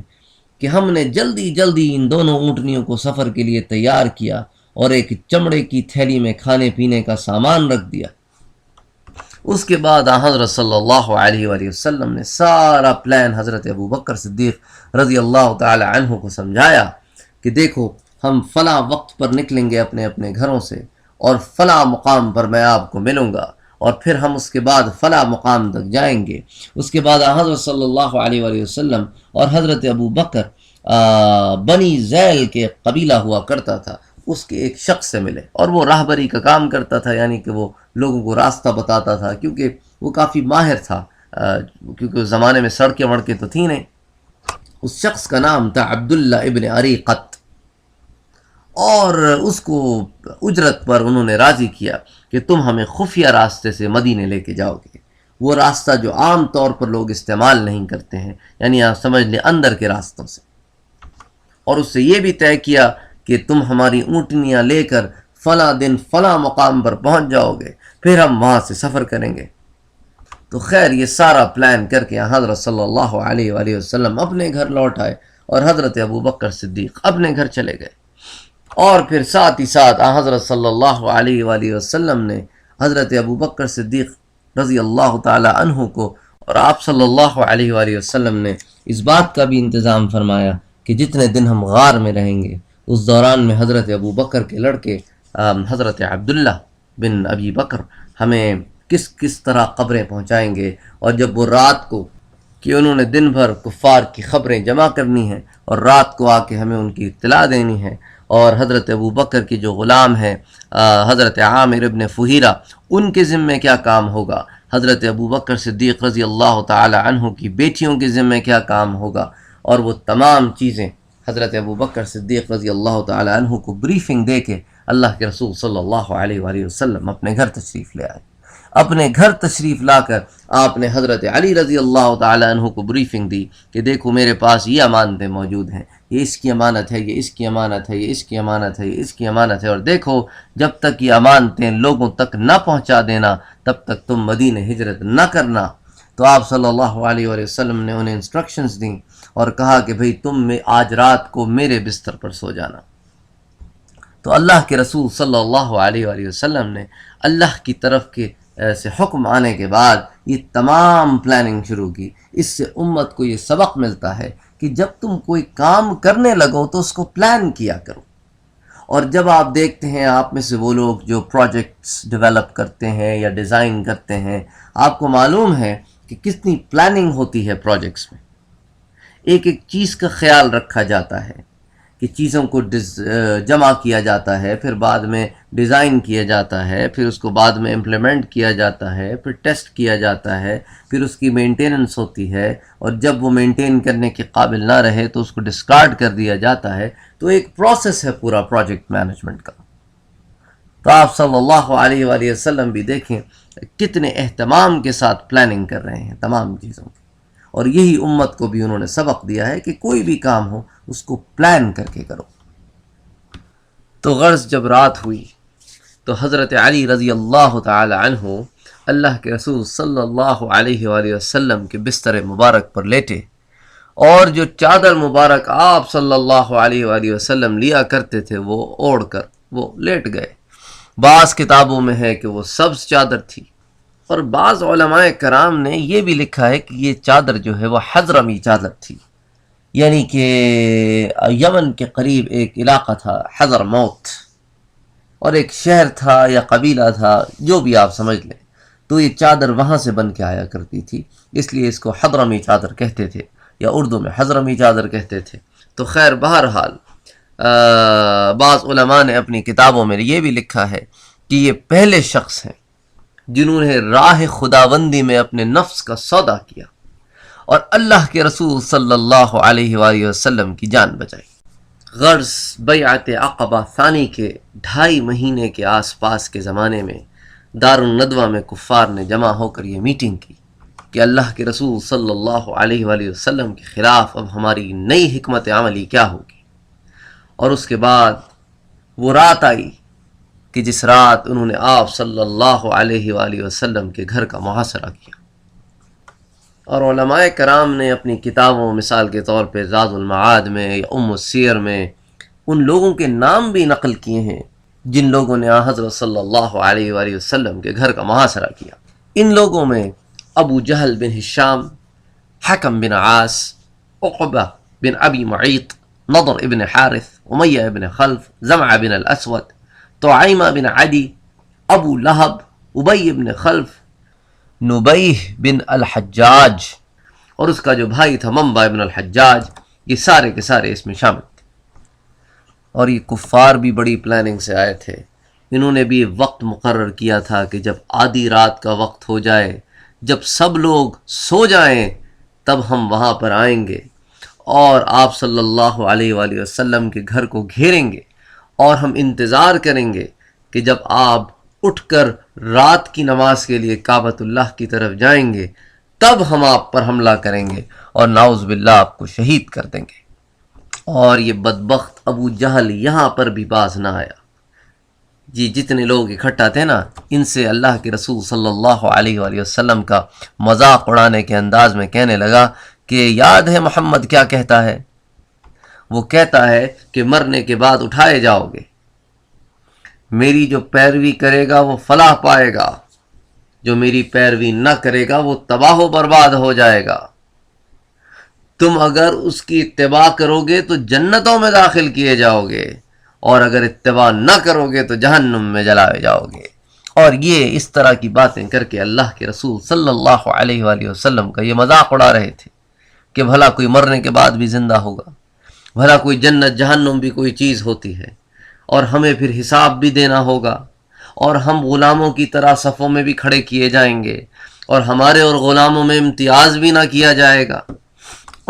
کہ ہم نے جلدی ان دونوں اونٹنیوں کو سفر کے لیے تیار کیا اور ایک چمڑے کی تھیلی میں کھانے پینے کا سامان رکھ دیا۔ اس کے بعد حضرت صلی اللہ علیہ وآلہ وسلم نے سارا پلان حضرت ابو بکر صدیق رضی اللہ تعالی عنہ کو سمجھایا کہ دیکھو، ہم فلاں وقت پر نکلیں گے اپنے گھروں سے، اور فلاں مقام پر میں آپ کو ملوں گا، اور پھر ہم اس کے بعد فلاں مقام تک جائیں گے۔ اس کے بعد حضرت صلی اللہ علیہ وآلہ وسلم اور حضرت ابو بکر بنی ذیل کے قبیلہ ہوا کرتا تھا، اس کے ایک شخص سے ملے، اور وہ راہبری کا کام کرتا تھا، یعنی کہ وہ لوگوں کو راستہ بتاتا تھا، کیونکہ وہ کافی ماہر تھا، کیونکہ اس زمانے میں سڑکیں وڑکیں تو تھیں نہیں۔ اس شخص کا نام تھا عبداللہ ابن عریقت، اور اس کو اجرت پر انہوں نے راضی کیا کہ تم ہمیں خفیہ راستے سے مدینے لے کے جاؤ گے، وہ راستہ جو عام طور پر لوگ استعمال نہیں کرتے ہیں، یعنی آپ سمجھ لیں اندر کے راستوں سے، اور اس سے یہ بھی طے کیا کہ تم ہماری اونٹنیاں لے کر فلاں دن فلاں مقام پر پہنچ جاؤ گے، پھر ہم وہاں سے سفر کریں گے۔ تو خیر یہ سارا پلان کر کے حضرت صلی اللہ علیہ وآلہ وسلم اپنے گھر لوٹ آئے، اور حضرت ابو بکر صدیق اپنے گھر چلے گئے، اور پھر ساتھ ہی ساتھ حضرت صلی اللہ علیہ وآلہ وسلم نے حضرت ابو بکر صدیق رضی اللہ تعالی عنہ کو اور آپ صلی اللہ علیہ وآلہ وسلم نے اس بات کا بھی انتظام فرمایا کہ جتنے دن ہم غار میں رہیں گے اس دوران میں حضرت ابو بکر کے لڑکے حضرت عبداللہ بن ابی بکر ہمیں کس طرح خبریں پہنچائیں گے، اور جب وہ رات کو، کہ انہوں نے دن بھر کفار کی خبریں جمع کرنی ہیں اور رات کو آ کے ہمیں ان کی اطلاع دینی ہے، اور حضرت ابو بکر کی جو غلام ہیں حضرت عامر ابن فہیرہ، ان کے ذمے کیا کام ہوگا، حضرت ابو بکر صدیق رضی اللہ تعالی عنہ کی بیٹیوں کے ذمے کیا کام ہوگا، اور وہ تمام چیزیں حضرت ابو بکر صدیق رضی اللہ تعالی عنہ کو بریفنگ دے کے اللہ کے رسول صلی اللہ علیہ وآلہ وسلم اپنے گھر تشریف لے آئے۔ اپنے گھر تشریف لا کر آپ نے حضرت علی رضی اللہ تعالی عنہ کو بریفنگ دی کہ دیکھو میرے پاس یہ امانتیں موجود ہیں، یہ اس کی امانت ہے، یہ اس کی امانت ہے، یہ اس کی امانت ہے، یہ اس کی امانت ہے، اور دیکھو جب تک یہ امانتیں لوگوں تک نہ پہنچا دینا تب تک تم مدینہ ہجرت نہ کرنا۔ تو آپ صلی اللہ علیہ وآلہ وسلم نے انہیں انسٹرکشنز دیں اور کہا کہ بھئی تم میں آج رات کو میرے بستر پر سو جانا۔ تو اللہ کے رسول صلی اللہ علیہ وآلہ وسلم نے اللہ کی طرف کے سے حکم آنے کے بعد یہ تمام پلاننگ شروع کی۔ اس سے امت کو یہ سبق ملتا ہے کہ جب تم کوئی کام کرنے لگو تو اس کو پلان کیا کرو، اور جب آپ دیکھتے ہیں آپ میں سے وہ لوگ جو پروجیکٹس ڈیولپ کرتے ہیں یا ڈیزائن کرتے ہیں، آپ کو معلوم ہے کہ کتنی پلاننگ ہوتی ہے پروجیکٹس میں، ایک ایک چیز کا خیال رکھا جاتا ہے کہ چیزوں کو جمع کیا جاتا ہے، پھر بعد میں ڈیزائن کیا جاتا ہے، پھر اس کو بعد میں امپلیمنٹ کیا جاتا ہے، پھر ٹیسٹ کیا جاتا ہے، پھر اس کی مینٹیننس ہوتی ہے، اور جب وہ مینٹین کرنے کے قابل نہ رہے تو اس کو ڈسکارڈ کر دیا جاتا ہے۔ تو ایک پروسیس ہے پورا پروجیکٹ مینجمنٹ کا۔ تو آپ صلی اللہ علیہ وآلہ وسلم بھی دیکھیں کتنے اہتمام کے ساتھ پلاننگ کر رہے ہیں تمام چیزوں کی، اور یہی امت کو بھی انہوں نے سبق دیا ہے کہ کوئی بھی کام ہو اس کو پلان کر کے کرو۔ تو غرض جب رات ہوئی تو حضرت علی رضی اللہ تعالی عنہ اللہ کے رسول صلی اللہ علیہ وآلہ وسلم کے بستر مبارک پر لیٹے، اور جو چادر مبارک آپ صلی اللہ علیہ وآلہ وسلم لیا کرتے تھے وہ اوڑھ کر وہ لیٹ گئے۔ بعض کتابوں میں ہے کہ وہ سبز چادر تھی، اور بعض علماء کرام نے یہ بھی لکھا ہے کہ یہ چادر جو ہے وہ حضرمی چادر تھی، یعنی کہ یمن کے قریب ایک علاقہ تھا حضرموت، اور ایک شہر تھا یا قبیلہ تھا، جو بھی آپ سمجھ لیں، تو یہ چادر وہاں سے بن کے آیا کرتی تھی، اس لیے اس کو حضرمی چادر کہتے تھے، یا اردو میں حضرمی چادر کہتے تھے۔ تو خیر بہرحال بعض علماء نے اپنی کتابوں میں یہ بھی لکھا ہے کہ یہ پہلے شخص ہیں جنہوں نے راہ خداوندی میں اپنے نفس کا سودا کیا اور اللہ کے رسول صلی اللہ علیہ وآلہ وسلم کی جان بچائی۔ غرض بیعت عقبہ ثانی کے 2.5 مہینے کے آس پاس کے زمانے میں دار الندوہ میں کفار نے جمع ہو کر یہ میٹنگ کی کہ اللہ کے رسول صلی اللہ علیہ وآلہ وسلم کے خلاف اب ہماری نئی حکمت عملی کیا ہوگی۔ اور اس کے بعد وہ رات آئی کہ جس رات انہوں نے آپ صلی اللہ علیہ وآلہ وسلم کے گھر کا محاصرہ کیا، اور علماء کرام نے اپنی کتابوں مثال کے طور پہ زاد المعاد میں یا السیر میں ان لوگوں کے نام بھی نقل کیے ہیں جن لوگوں نے حضرت صلی اللہ علیہ وآلہ وسلم کے گھر کا محاصرہ کیا۔ ان لوگوں میں ابو جہل بن ہشام، حکم بن عاص، عقبہ بن ابی معیط، نضر ابن حارث، امیہ بن خلف، زمع بن الاسود، طعیمہ بن عدی، ابو لہب، ابی بن خلف، نبیہ بن الحجاج، اور اس کا جو بھائی تھا منبع بن الحجاج، یہ سارے کے سارے اس میں شامل تھے۔ اور یہ کفار بھی بڑی پلاننگ سے آئے تھے۔ انہوں نے بھی وقت مقرر کیا تھا کہ جب آدھی رات کا وقت ہو جائے، جب سب لوگ سو جائیں، تب ہم وہاں پر آئیں گے اور آپ صلی اللہ علیہ وآلہ وسلم کے گھر کو گھیریں گے، اور ہم انتظار کریں گے کہ جب آپ اٹھ کر رات کی نماز کے لیے کعبۃ اللہ کی طرف جائیں گے، تب ہم آپ پر حملہ کریں گے اور نعوذ باللہ آپ کو شہید کر دیں گے۔ اور یہ بدبخت ابو جہل یہاں پر بھی باز نہ آیا۔ جی جتنے لوگ اکٹھا تھے نا، ان سے اللہ کے رسول صلی اللہ علیہ وآلہ وسلم کا مذاق اڑانے کے انداز میں کہنے لگا کہ یاد ہے محمد کیا کہتا ہے؟ وہ کہتا ہے کہ مرنے کے بعد اٹھائے جاؤ گے، میری جو پیروی کرے گا وہ فلاح پائے گا، جو میری پیروی نہ کرے گا وہ تباہ و برباد ہو جائے گا۔ تم اگر اس کی اتباع کرو گے تو جنتوں میں داخل کیے جاؤ گے، اور اگر اتباع نہ کرو گے تو جہنم میں جلائے جاؤ گے۔ اور یہ اس طرح کی باتیں کر کے اللہ کے رسول صلی اللہ علیہ وآلہ وسلم کا یہ مذاق اڑا رہے تھے کہ بھلا کوئی مرنے کے بعد بھی زندہ ہوگا، بھلا کوئی جنت جہنم بھی کوئی چیز ہوتی ہے، اور ہمیں پھر حساب بھی دینا ہوگا، اور ہم غلاموں کی طرح صفوں میں بھی کھڑے کیے جائیں گے، اور ہمارے اور غلاموں میں امتیاز بھی نہ کیا جائے گا۔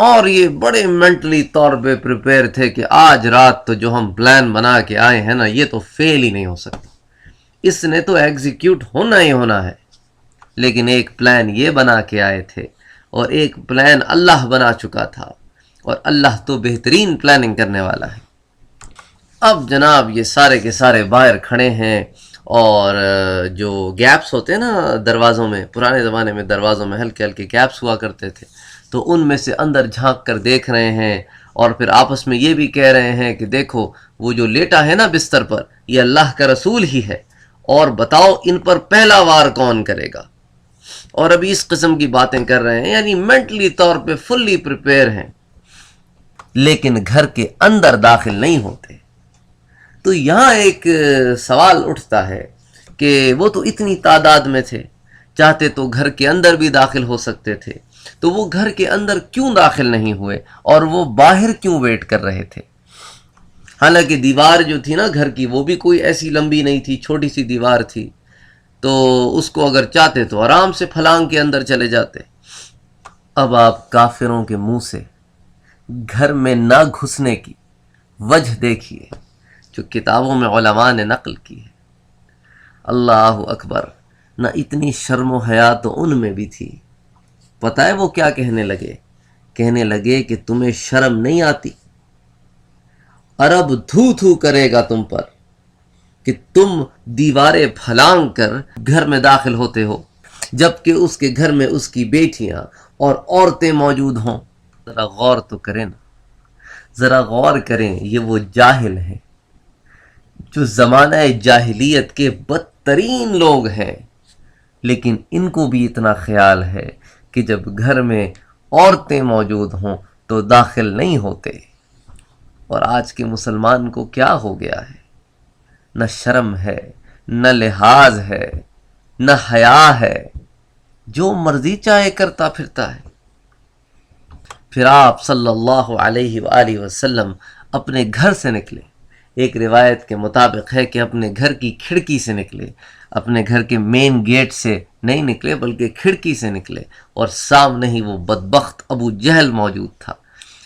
اور یہ بڑے مینٹلی طور پہ پریپیئر تھے کہ آج رات تو جو ہم پلان بنا کے آئے ہیں نا، یہ تو فیل ہی نہیں ہو سکتا، اس نے تو ایگزیکیوٹ ہونا ہی ہونا ہے۔ لیکن ایک پلان یہ بنا کے آئے تھے، اور ایک پلان اللہ بنا چکا تھا، اور اللہ تو بہترین پلاننگ کرنے والا ہے۔ اب جناب یہ سارے کے سارے باہر کھڑے ہیں، اور جو گیپس ہوتے ہیں نا دروازوں میں، پرانے زمانے میں دروازوں میں ہلکے ہلکے گیپس ہوا کرتے تھے، تو ان میں سے اندر جھانک کر دیکھ رہے ہیں، اور پھر آپس میں یہ بھی کہہ رہے ہیں کہ دیکھو وہ جو لیٹا ہے نا بستر پر، یہ اللہ کا رسول ہی ہے، اور بتاؤ ان پر پہلا وار کون کرے گا۔ اور ابھی اس قسم کی باتیں کر رہے ہیں، یعنی مینٹلی طور پہ فلی پریپیئر ہیں، لیکن گھر کے اندر داخل نہیں ہوتے۔ تو یہاں ایک سوال اٹھتا ہے کہ وہ تو اتنی تعداد میں تھے، چاہتے تو گھر کے اندر بھی داخل ہو سکتے تھے، تو وہ گھر کے اندر کیوں داخل نہیں ہوئے، اور وہ باہر کیوں ویٹ کر رہے تھے؟ حالانکہ دیوار جو تھی نا گھر کی، وہ بھی کوئی ایسی لمبی نہیں تھی، چھوٹی سی دیوار تھی، تو اس کو اگر چاہتے تو آرام سے پھلانگ کے اندر چلے جاتے۔ اب آپ کافروں کے منہ سے گھر میں نہ گھسنے کی وجہ دیکھیے جو کتابوں میں علماء نے نقل کی ہے۔ اللہ اکبر، نہ اتنی شرم و حیا تو ان میں بھی تھی۔ پتہ ہے وہ کیا کہنے لگے کہ تمہیں شرم نہیں آتی؟ عرب تھو تھو کرے گا تم پر کہ تم دیواریں پھلانگ کر گھر میں داخل ہوتے ہو، جبکہ اس کے گھر میں اس کی بیٹیاں اور عورتیں موجود ہوں۔ ذرا غور تو کریں نا، ذرا غور کریں، یہ وہ جاہل ہیں جو زمانہ جاہلیت کے بدترین لوگ ہیں، لیکن ان کو بھی اتنا خیال ہے کہ جب گھر میں عورتیں موجود ہوں تو داخل نہیں ہوتے۔ اور آج کے مسلمان کو کیا ہو گیا ہے؟ نہ شرم ہے، نہ لحاظ ہے، نہ حیا ہے، جو مرضی چاہے کرتا پھرتا ہے۔ پھر آپ صلی اللہ علیہ وآلہ وسلم اپنے گھر سے نکلے، ایک روایت کے مطابق ہے کہ اپنے گھر کی کھڑکی سے نکلے، اپنے گھر کے مین گیٹ سے نہیں نکلے بلکہ کھڑکی سے نکلے، اور سامنے ہی وہ بدبخت ابو جہل موجود تھا۔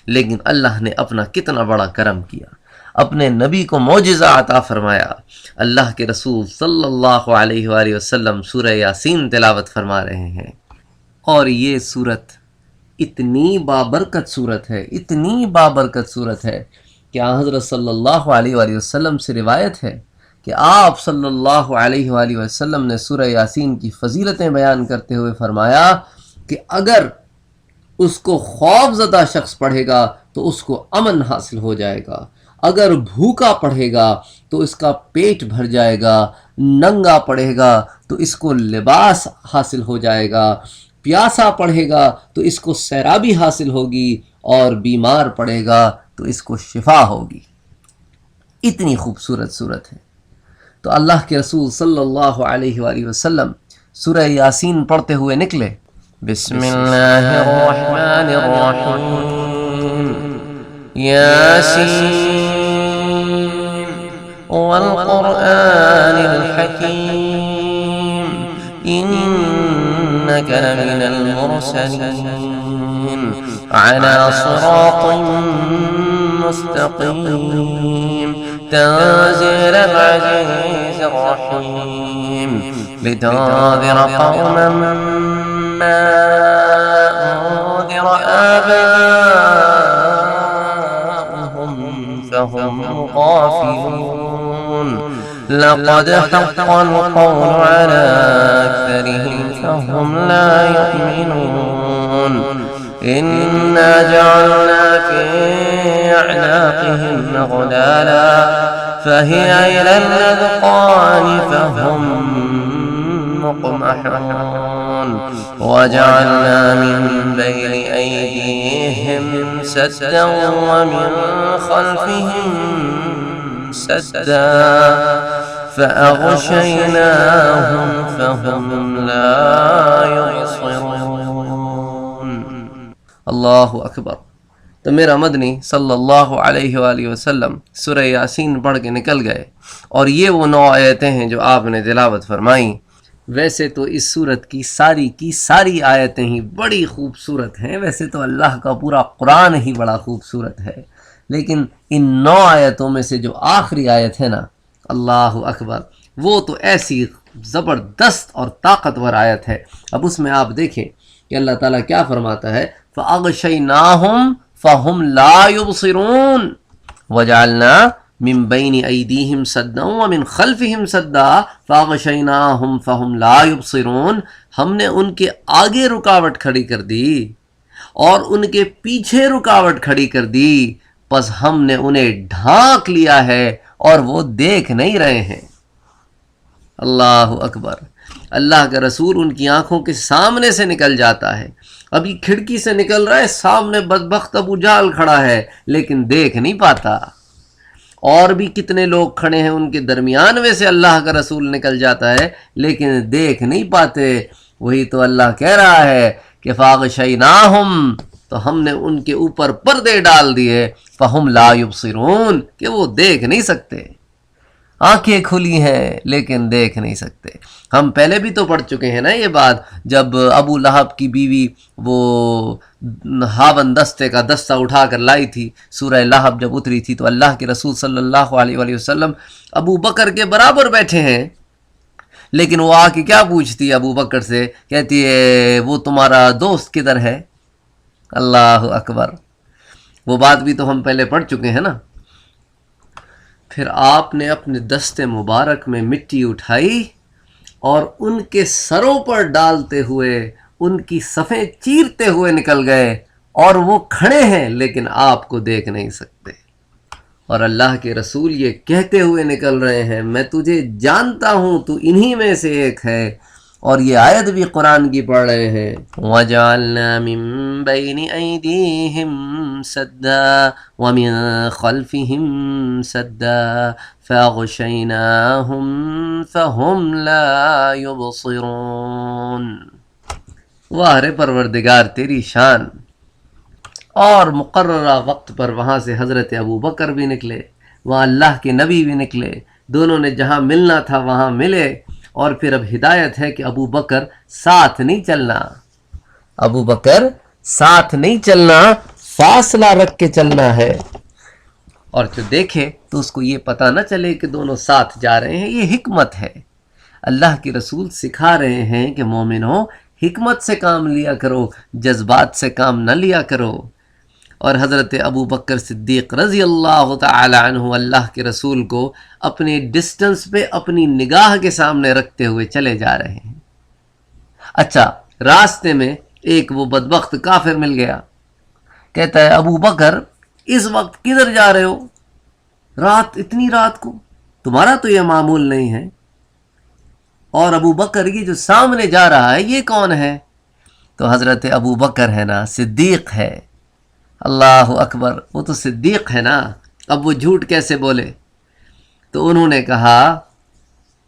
لیکن اللہ نے اپنا کتنا بڑا کرم کیا، اپنے نبی کو معجزہ عطا فرمایا۔ اللہ کے رسول صلی اللہ علیہ وآلہ وسلم سورہ یاسین تلاوت فرما رہے ہیں، اور یہ سورت اتنی بابرکت صورت ہے، اتنی بابرکت صورت ہے کہ حضرت صلی اللہ علیہ وآلہ وسلم سے روایت ہے کہ آپ صلی اللہ علیہ وآلہ وسلم نے سورہ یاسین کی فضیلتیں بیان کرتے ہوئے فرمایا کہ اگر اس کو خوف زدہ شخص پڑھے گا تو اس کو امن حاصل ہو جائے گا، اگر بھوکا پڑھے گا تو اس کا پیٹ بھر جائے گا، ننگا پڑھے گا تو اس کو لباس حاصل ہو جائے گا، پیاسا پڑھے گا تو اس کو سیرابی حاصل ہوگی، اور بیمار پڑے گا تو اس کو شفا ہوگی۔ اتنی خوبصورت صورت ہے۔ تو اللہ کے رسول صلی اللہ علیہ وآلہ وسلم سورہ یاسین پڑھتے ہوئے نکلے. بسم اللہ الرحمن الرحیم یاسین والقرآن الحکیم انک لمن المرسلین علی صراط مستقیم تنزيل العزيز الرحيم لتنذر قوما ما أنذر آباؤهم فهم غافلون لقد حق القول على أكثرهم فهم لا يؤمنون إنا جعلنا في أعناقهم أغلالا فهي إلى الأذقان فهم مقمحون وجعلنا من بين أيديهم سدا ومن خلفهم سدا فأغشيناهم فهم لا يبصرون. اللہ اکبر. تو میرا مدنی صلی اللہ علیہ وآلہ وسلم سورہ یاسین پڑھ کے نکل گئے، اور یہ وہ 9 آیتیں ہیں جو آپ نے تلاوت فرمائیں. ویسے تو اس صورت کی ساری آیتیں ہی بڑی خوبصورت ہیں، ویسے تو اللہ کا پورا قرآن ہی بڑا خوبصورت ہے، لیکن ان 9 آیتوں میں سے جو آخری آیت ہے نا، اللہ اکبر، وہ تو ایسی زبردست اور طاقتور آیت ہے. اب اس میں آپ دیکھیں کہ اللہ تعالیٰ کیا فرماتا ہے، فَأَغْشَيْنَاهُمْ فَهُمْ لَا يُبْصِرُونَ وَجَعَلْنَا مِن بَيْنِ أَيْدِيهِمْ سَدًّا وَمِن خَلْفِهِمْ سَدًّا فَأَغْشَيْنَاهُمْ فَهُمْ لَا يُبْصِرُونَ. ہم نے ان کے آگے رکاوٹ کھڑی کر دی اور ان کے پیچھے رکاوٹ کھڑی کر دی، پس ہم نے انہیں ڈھانک لیا ہے اور وہ دیکھ نہیں رہے ہیں. اللہ اکبر. اللہ کا رسول ان کی آنکھوں کے سامنے سے نکل جاتا ہے، ابھی کھڑکی سے نکل رہا ہے، سامنے بدبخت ابو جہل کھڑا ہے لیکن دیکھ نہیں پاتا، اور بھی کتنے لوگ کھڑے ہیں ان کے درمیان میں سے اللہ کا رسول نکل جاتا ہے لیکن دیکھ نہیں پاتے. وہی تو اللہ کہہ رہا ہے کہ فاغشیناہم، تو ہم نے ان کے اوپر پردے ڈال دیے، فہم لا یبصرون، کہ وہ دیکھ نہیں سکتے. آنکھیں کھلی ہیں لیکن دیکھ نہیں سکتے. ہم پہلے بھی تو پڑھ چکے ہیں نا یہ بات، جب ابو لہب کی بیوی وہ ہاون دستے کا دستہ اٹھا کر لائی تھی، سورہ لہب جب اتری تھی، تو اللہ کے رسول صلی اللہ علیہ وآلہ وسلم ابو بکر کے برابر بیٹھے ہیں، لیکن وہ آ کے کیا پوچھتی ہے ابو بکر سے، کہتی ہے وہ تمہارا دوست کدھر ہے. اللہ اکبر. وہ بات بھی تو ہم پہلے پڑھ چکے ہیں نا. پھر آپ نے اپنے دستے مبارک میں مٹی اٹھائی اور ان کے سروں پر ڈالتے ہوئے ان کی صفیں چیرتے ہوئے نکل گئے، اور وہ کھڑے ہیں لیکن آپ کو دیکھ نہیں سکتے. اور اللہ کے رسول یہ کہتے ہوئے نکل رہے ہیں، میں تجھے جانتا ہوں، تو انہی میں سے ایک ہے. اور یہ آیت بھی قرآن کی پڑھ رہے ہیں، وَجَعَلْنَا مِن بَيْنِ أَيْدِيهِمْ سَدًّا وَمِن خَلْفِهِمْ سَدًّا فَأَغْشَيْنَاهُمْ فَهُمْ لَا يُبْصِرُونَ. واہ رے پروردگار تیری شان. اور مقررہ وقت پر وہاں سے حضرت ابو بکر بھی نکلے، وہاں اللہ کے نبی بھی نکلے، دونوں نے جہاں ملنا تھا وہاں ملے. اور پھر اب ہدایت ہے کہ ابو بکر ساتھ نہیں چلنا، ابو بکر ساتھ نہیں چلنا، فاصلہ رکھ کے چلنا ہے. اور جو دیکھے تو اس کو یہ پتہ نہ چلے کہ دونوں ساتھ جا رہے ہیں. یہ حکمت ہے. اللہ کے رسول سکھا رہے ہیں کہ مومنوں، حکمت سے کام لیا کرو، جذبات سے کام نہ لیا کرو. اور حضرت ابو بکر صدیق رضی اللہ تعالی عنہ اللہ کے رسول کو اپنے ڈسٹنس پہ اپنی نگاہ کے سامنے رکھتے ہوئے چلے جا رہے ہیں. اچھا، راستے میں ایک وہ بدبخت کافر مل گیا، کہتا ہے ابو بکر اس وقت کدھر جا رہے ہو، اتنی رات کو، تمہارا تو یہ معمول نہیں ہے. اور ابو بکر یہ جو سامنے جا رہا ہے یہ کون ہے؟ تو حضرت ابو بکر ہے نا، صدیق ہے. اللہ اکبر. وہ تو صدیق ہے نا، اب وہ جھوٹ کیسے بولے؟ تو انہوں نے کہا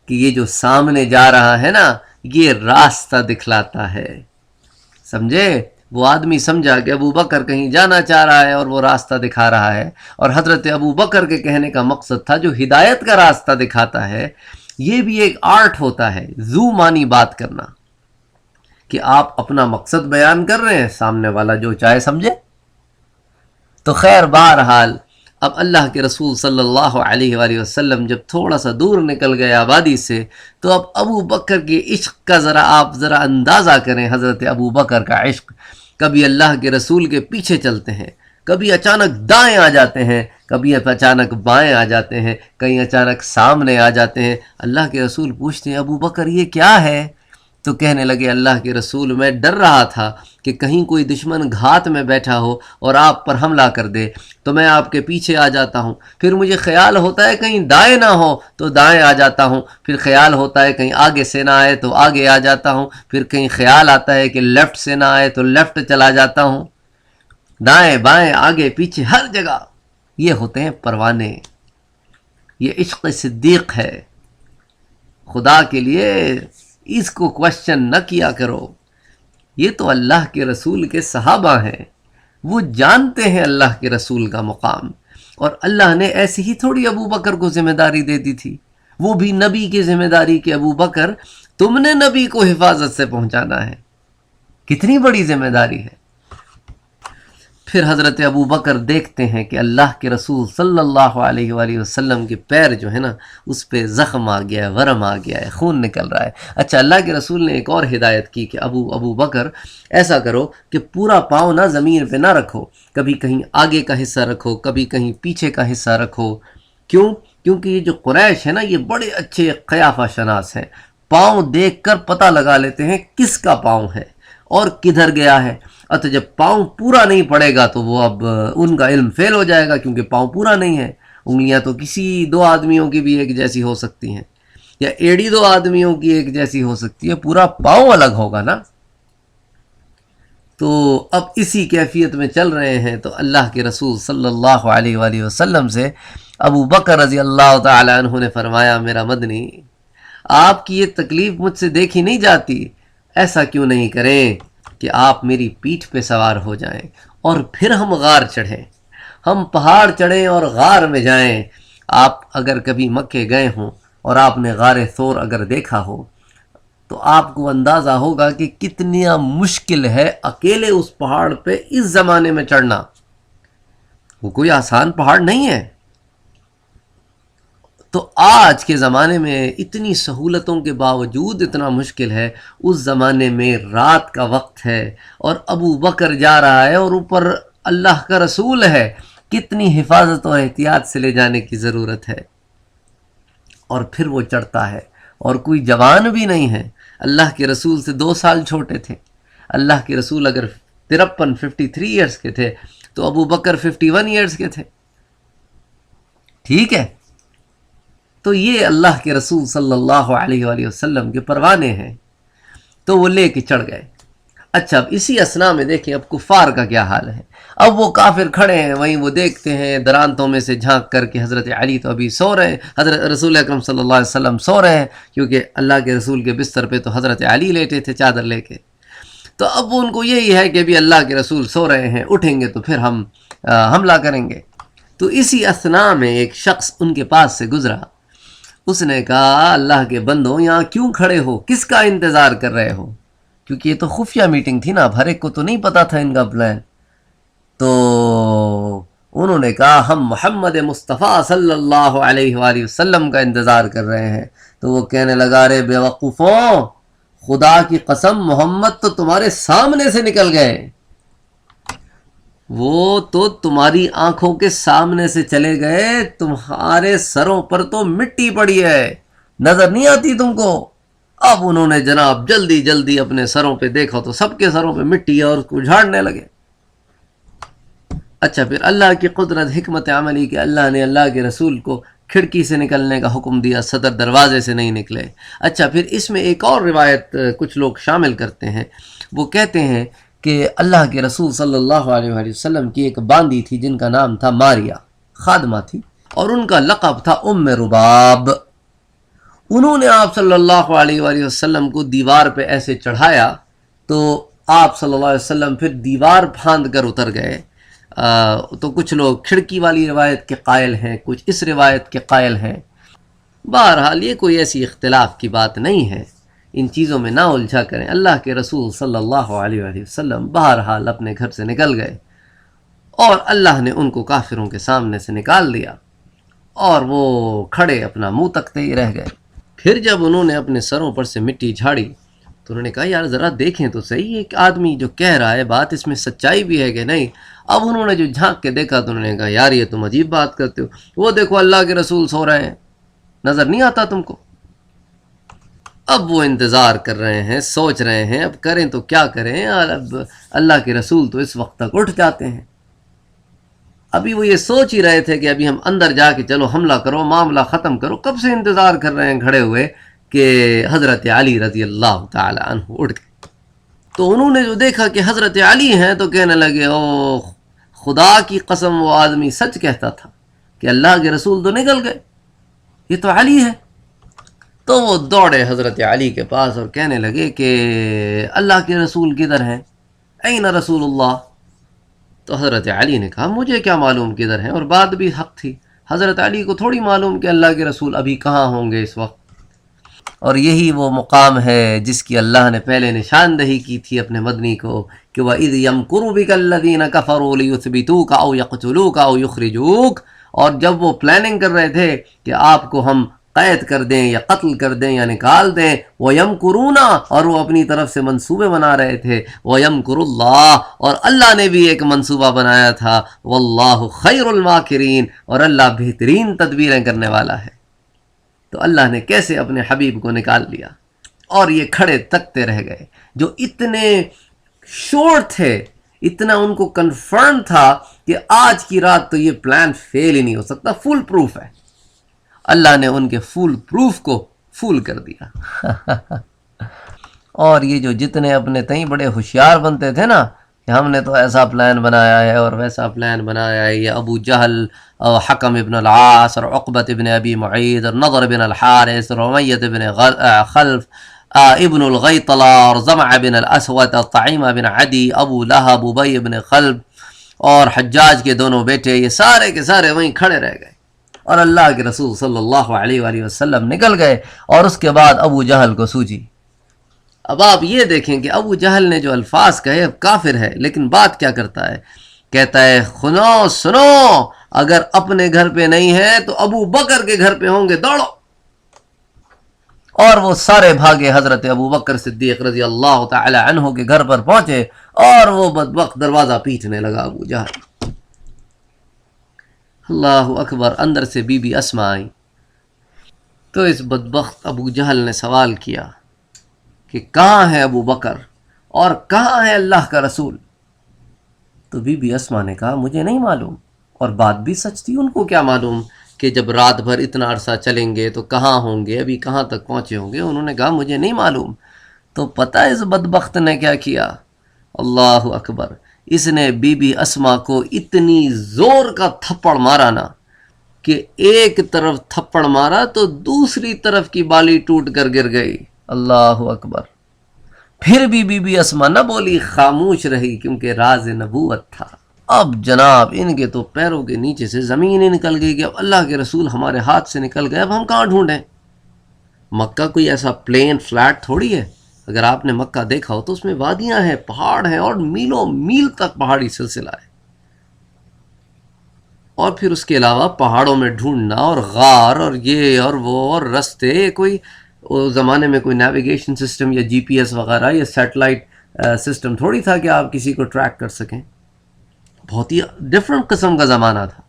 کہ یہ جو سامنے جا رہا ہے نا یہ راستہ دکھلاتا ہے. سمجھے؟ وہ آدمی سمجھا کہ ابو بکر کہیں جانا چاہ رہا ہے اور وہ راستہ دکھا رہا ہے، اور حضرت ابو بکر کے کہنے کا مقصد تھا جو ہدایت کا راستہ دکھاتا ہے. یہ بھی ایک آرٹ ہوتا ہے، ذو معنی بات کرنا، کہ آپ اپنا مقصد بیان کر رہے ہیں، سامنے والا جو چاہے سمجھے. تو خیر بہرحال اب اللہ کے رسول صلی اللہ علیہ وآلہ وسلم جب تھوڑا سا دور نکل گئے آبادی سے، تو اب ابو بکر کے عشق کا آپ ذرا اندازہ کریں. حضرت ابو بکر کا عشق، کبھی اللہ کے رسول کے پیچھے چلتے ہیں، کبھی اچانک دائیں آ جاتے ہیں، کبھی اچانک بائیں آ جاتے ہیں، کہیں اچانک سامنے آ جاتے ہیں. اللہ کے رسول پوچھتے ہیں ابو بکر یہ کیا ہے؟ تو کہنے لگے اللہ کے رسول میں ڈر رہا تھا کہ کہیں کوئی دشمن گھات میں بیٹھا ہو اور آپ پر حملہ کر دے، تو میں آپ کے پیچھے آ جاتا ہوں. پھر مجھے خیال ہوتا ہے کہیں دائیں نہ ہو تو دائیں آ جاتا ہوں، پھر خیال ہوتا ہے کہیں آگے سے نہ آئے تو آگے آ جاتا ہوں، پھر کہیں خیال آتا ہے کہ لیفٹ سے نہ آئے تو لیفٹ چلا جاتا ہوں. دائیں بائیں آگے پیچھے ہر جگہ یہ ہوتے ہیں پروانے. یہ عشق صدیق ہے. خدا کے لیے اس کو کوشچن نہ کیا کرو. یہ تو اللہ کے رسول کے صحابہ ہیں، وہ جانتے ہیں اللہ کے رسول کا مقام، اور اللہ نے ایسے ہی تھوڑی ابو بکر کو ذمہ داری دے دی تھی. وہ بھی نبی کی ذمہ داری کہ ابو بکر تم نے نبی کو حفاظت سے پہنچانا ہے. کتنی بڑی ذمہ داری ہے. پھر حضرت ابو بکر دیکھتے ہیں کہ اللہ کے رسول صلی اللہ علیہ وآلہ وسلم کے پیر جو ہے نا اس پہ زخم آ گیا ہے، ورم آ گیا ہے، خون نکل رہا ہے. اچھا اللہ کے رسول نے ایک اور ہدایت کی کہ ابو بکر ایسا کرو کہ پورا پاؤں نہ زمین پہ نہ رکھو، کبھی کہیں آگے کا حصہ رکھو، کبھی کہیں پیچھے کا حصہ رکھو. کیوں؟ کیونکہ یہ جو قریش ہے نا یہ بڑے اچھے قیافہ شناس ہیں. پاؤں دیکھ کر پتہ لگا لیتے ہیں کس کا پاؤں ہے اور کدھر گیا ہے. تو جب پاؤں پورا نہیں پڑے گا تو وہ اب ان کا علم فیل ہو جائے گا، کیونکہ پاؤں پورا نہیں ہے. انگلیاں تو کسی دو آدمیوں کی بھی ایک جیسی ہو سکتی ہیں، یا ایڑی دو آدمیوں کی ایک جیسی ہو سکتی ہے، پورا پاؤں الگ ہوگا نا. تو اب اسی کیفیت میں چل رہے ہیں. تو اللہ کے رسول صلی اللہ علیہ وآلہ وسلم سے ابو بکر رضی اللہ تعالیٰ عنہ نے فرمایا میرا مدنی آپ کی یہ تکلیف مجھ سے دیکھی نہیں جاتی، ایسا کیوں نہیں کریں کہ آپ میری پیٹھ پہ سوار ہو جائیں اور پھر ہم غار چڑھیں، ہم پہاڑ چڑھیں اور غار میں جائیں. آپ اگر کبھی مکے گئے ہوں اور آپ نے غار ثور اگر دیکھا ہو تو آپ کو اندازہ ہوگا کہ کتنی مشکل ہے اکیلے اس پہاڑ پہ اس زمانے میں چڑھنا. وہ کوئی آسان پہاڑ نہیں ہے. تو آج کے زمانے میں اتنی سہولتوں کے باوجود اتنا مشکل ہے. اس زمانے میں رات کا وقت ہے اور ابو بکر جا رہا ہے اور اوپر اللہ کا رسول ہے. کتنی حفاظت اور احتیاط سے لے جانے کی ضرورت ہے. اور پھر وہ چڑھتا ہے اور کوئی جوان بھی نہیں ہے. اللہ کے رسول سے 2 سال چھوٹے تھے. اللہ کے رسول اگر 53 ایئرز کے تھے تو ابو بکر 51 ایئرز کے تھے. ٹھیک ہے. تو یہ اللہ کے رسول صلی اللہ علیہ وآلہ وسلم کے پروانے ہیں. تو وہ لے کے چڑھ گئے. اچھا اب اسی اسنا میں دیکھیں اب کفار کا کیا حال ہے. اب وہ کافر کھڑے ہیں وہیں، وہ دیکھتے ہیں درانتوں میں سے جھانک کر کے حضرت علی تو ابھی سو رہے ہیں، حضرت رسول اکرم صلی اللہ علیہ وسلم سو رہے ہیں، کیونکہ اللہ کے رسول کے بستر پہ تو حضرت علی لیٹے تھے چادر لے کے. تو اب ان کو یہی ہے کہ ابھی اللہ کے رسول سو رہے ہیں، اٹھیں گے تو پھر ہم حملہ کریں گے. تو اسی اسنا میں ایک شخص ان کے پاس سے گزرا. اس نے کہا اللہ کے بندوں یہاں کیوں کھڑے ہو، کس کا انتظار کر رہے ہو؟ کیونکہ یہ تو خفیہ میٹنگ تھی نا، اب ہر ایک کو تو نہیں پتا تھا ان کا پلان. تو انہوں نے کہا ہم محمد مصطفیٰ صلی اللہ علیہ وآلہ وسلم کا انتظار کر رہے ہیں. تو وہ کہنے لگا رے بے وقوفوں، خدا کی قسم محمد تو تمہارے سامنے سے نکل گئے، وہ تو تمہاری آنکھوں کے سامنے سے چلے گئے، تمہارے سروں پر تو مٹی پڑی ہے، نظر نہیں آتی تم کو. اب انہوں نے جناب جلدی جلدی اپنے سروں پہ دیکھا تو سب کے سروں پہ مٹی ہے اور اس کو جھاڑنے لگے. اچھا پھر اللہ کی قدرت حکمت عملی کہ اللہ نے اللہ کے رسول کو کھڑکی سے نکلنے کا حکم دیا، صدر دروازے سے نہیں نکلے. اچھا پھر اس میں ایک اور روایت کچھ لوگ شامل کرتے ہیں. وہ کہتے ہیں کہ اللہ کے رسول صلی اللہ علیہ وآلہ وسلم کی ایک باندی تھی جن کا نام تھا ماریہ، خادمہ تھی، اور ان کا لقب تھا ام رباب. انہوں نے آپ صلی اللہ علیہ وآلہ وسلم کو دیوار پہ ایسے چڑھایا تو آپ صلی اللہ علیہ وسلم پھر دیوار پھاند کر اتر گئے۔ تو کچھ لوگ کھڑکی والی روایت کے قائل ہیں، کچھ اس روایت کے قائل ہیں۔ بہرحال یہ کوئی ایسی اختلاف کی بات نہیں ہے، ان چیزوں میں نہ الجھا کریں۔ اللہ کے رسول صلی اللہ علیہ وآلہ وسلم بہرحال اپنے گھر سے نکل گئے اور اللہ نے ان کو کافروں کے سامنے سے نکال دیا اور وہ کھڑے اپنا منہ تکتے ہی رہ گئے۔ پھر جب انہوں نے اپنے سروں پر سے مٹی جھاڑی تو انہوں نے کہا یار ذرا دیکھیں تو صحیح، ایک آدمی جو کہہ رہا ہے بات اس میں سچائی بھی ہے کہ نہیں۔ اب انہوں نے جو جھانک کے دیکھا تو انہوں نے کہا یار یہ تم عجیب بات کرتے ہو، وہ دیکھو اللہ کے رسول سو رہے ہیں، نظر نہیں آتا تم کو؟ اب وہ انتظار کر رہے ہیں، سوچ رہے ہیں اب کریں تو کیا کریں، اور اب اللہ کے رسول تو اس وقت تک اٹھ جاتے ہیں۔ ابھی وہ یہ سوچ ہی رہے تھے کہ ابھی ہم اندر جا کے چلو حملہ کرو، معاملہ ختم کرو، کب سے انتظار کر رہے ہیں کھڑے ہوئے کہ حضرت علی رضی اللہ تعالی عنہ اٹھ گئے۔ تو انہوں نے جو دیکھا کہ حضرت علی ہیں تو کہنے لگے او خدا کی قسم وہ آدمی سچ کہتا تھا کہ اللہ کے رسول تو نکل گئے، یہ تو علی ہے۔ تو وہ دوڑے حضرت علی کے پاس اور کہنے لگے کہ اللہ کے رسول کدھر ہیں، این رسول اللہ؟ تو حضرت علی نے کہا مجھے کیا معلوم کدھر ہیں، اور بات بھی حق تھی، حضرت علی کو تھوڑی معلوم کہ اللہ کے رسول ابھی کہاں ہوں گے اس وقت۔ اور یہی وہ مقام ہے جس کی اللہ نے پہلے نشاندہی کی تھی اپنے مدنی کو کہ وَإِذْ يَمْكُرُ بِكَ الَّذِينَ كَفَرُوا لِيُثْبِتُوكَ أَوْ يَقْتُلُوكَ أَوْ يُخْرِجُوكَ، اور جب وہ پلاننگ کر رہے تھے کہ آپ کو ہم قید کر دیں یا قتل کر دیں یا نکال دیں، وَيَمْكُرُونَ، اور وہ اپنی طرف سے منصوبے بنا رہے تھے، وَيَمْكُرُ اللَّهُ، اور اللہ نے بھی ایک منصوبہ بنایا تھا، وَاللَّهُ خَيْرُ الْمَاكِرِينَ، اور اللہ بہترین تدبیریں کرنے والا ہے۔ تو اللہ نے کیسے اپنے حبیب کو نکال لیا، اور یہ کھڑے تکتے رہ گئے جو اتنے شور تھے، اتنا ان کو کنفرم تھا کہ آج کی رات تو یہ پلان فیل ہی نہیں ہو سکتا، فول پروف ہے۔ اللہ نے ان کے فول پروف کو فول کر دیا۔ اور یہ جو جتنے اپنے تئیں بڑے ہوشیار بنتے تھے نا کہ ہم نے تو ایسا پلان بنایا ہے اور ویسا پلان بنایا ہے، یہ ابو جہل اور حکم ابن العاص اور عقبۃ ابن ابی معیط اور نضر بن الحارث اور امیۃ بن خلف، ابن الغیطلہ اور زمع بن الاسود اور طعیمہ بن عدی، ابو لہب، ابی بن خلف اور حجاج کے دونوں بیٹے، یہ سارے کے سارے وہیں کھڑے رہ گئے اور اللہ کے رسول صلی اللہ علیہ وآلہ وسلم نکل گئے، اور اس کے بعد ابو جہل کو سوجی۔ اب آپ یہ دیکھیں کہ ابو جہل نے جو الفاظ کہے، اب کافر ہے لیکن بات کیا کرتا ہے، کہتا ہے سنو اگر اپنے گھر پہ نہیں ہے تو ابو بکر کے گھر پہ ہوں گے، دوڑو۔ اور وہ سارے بھاگے حضرت ابو بکر صدیق رضی اللہ تعالی عنہ کے گھر پر پہنچے، اور وہ بدبخت دروازہ پیٹنے لگا ابو جہل۔ اللہ اکبر، اندر سے بی بی اسما آئی تو اس بدبخت ابو جہل نے سوال کیا کہ کہاں ہے ابو بکر اور کہاں ہے اللہ کا رسول؟ تو بی بی اسما نے کہا مجھے نہیں معلوم، اور بات بھی سچ تھی، ان کو کیا معلوم کہ جب رات بھر اتنا عرصہ چلیں گے تو کہاں ہوں گے، ابھی کہاں تک پہنچے ہوں گے۔ انہوں نے کہا مجھے نہیں معلوم۔ تو پتہ اس بدبخت نے کیا کیا؟ اللہ اکبر، اس نے بی بی اسما کو اتنی زور کا تھپڑ مارا نا کہ ایک طرف تھپڑ مارا تو دوسری طرف کی بالی ٹوٹ کر گر گئی۔ اللہ اکبر۔ پھر بھی بی بی اسما نہ بولی، خاموش رہی، کیونکہ راز نبوت تھا۔ اب جناب ان کے تو پیروں کے نیچے سے زمین ہی نکل گئی کہ اب اللہ کے رسول ہمارے ہاتھ سے نکل گئے، اب ہم کہاں ڈھونڈیں؟ مکہ کوئی ایسا پلین فلیٹ تھوڑی ہے، اگر آپ نے مکہ دیکھا ہو تو اس میں وادیاں ہیں، پہاڑ ہیں، اور میلوں میل تک پہاڑی سلسلہ ہے، اور پھر اس کے علاوہ پہاڑوں میں ڈھونڈنا اور غار اور یہ اور وہ اور رستے، کوئی اس زمانے میں کوئی نیویگیشن سسٹم یا جی پی ایس وغیرہ یا سیٹلائٹ سسٹم تھوڑی تھا کہ آپ کسی کو ٹریک کر سکیں، بہت ہی ڈفرنٹ قسم کا زمانہ تھا۔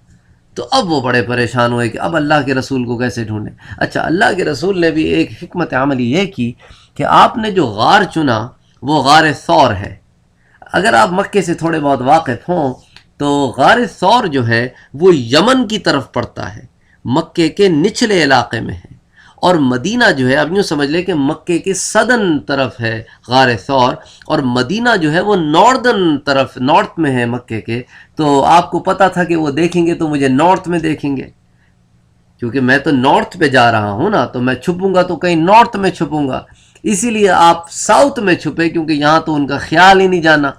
تو اب وہ بڑے پریشان ہوئے کہ اب اللہ کے رسول کو کیسے ڈھونڈیں۔ اچھا، اللہ کے رسول نے بھی ایک حکمت عملی یہ کی کہ آپ نے جو غار چنا وہ غار ثور ہے۔ اگر آپ مکے سے تھوڑے بہت واقف ہوں تو غار ثور جو ہے وہ یمن کی طرف پڑتا ہے، مکے کے نچلے علاقے میں ہے، اور مدینہ جو ہے، اب یوں سمجھ لیں کہ مکے کے سدن طرف ہے غار ثور، اور مدینہ جو ہے وہ ناردن طرف، نارتھ میں ہے مکے کے۔ تو آپ کو پتا تھا کہ وہ دیکھیں گے تو مجھے نارتھ میں دیکھیں گے، کیونکہ میں تو نارتھ پہ جا رہا ہوں نا، تو میں چھپوں گا تو کہیں نارتھ میں چھپوں گا، اسی لیے آپ ساؤتھ میں چھپے کیونکہ یہاں تو ان کا خیال ہی نہیں جانا۔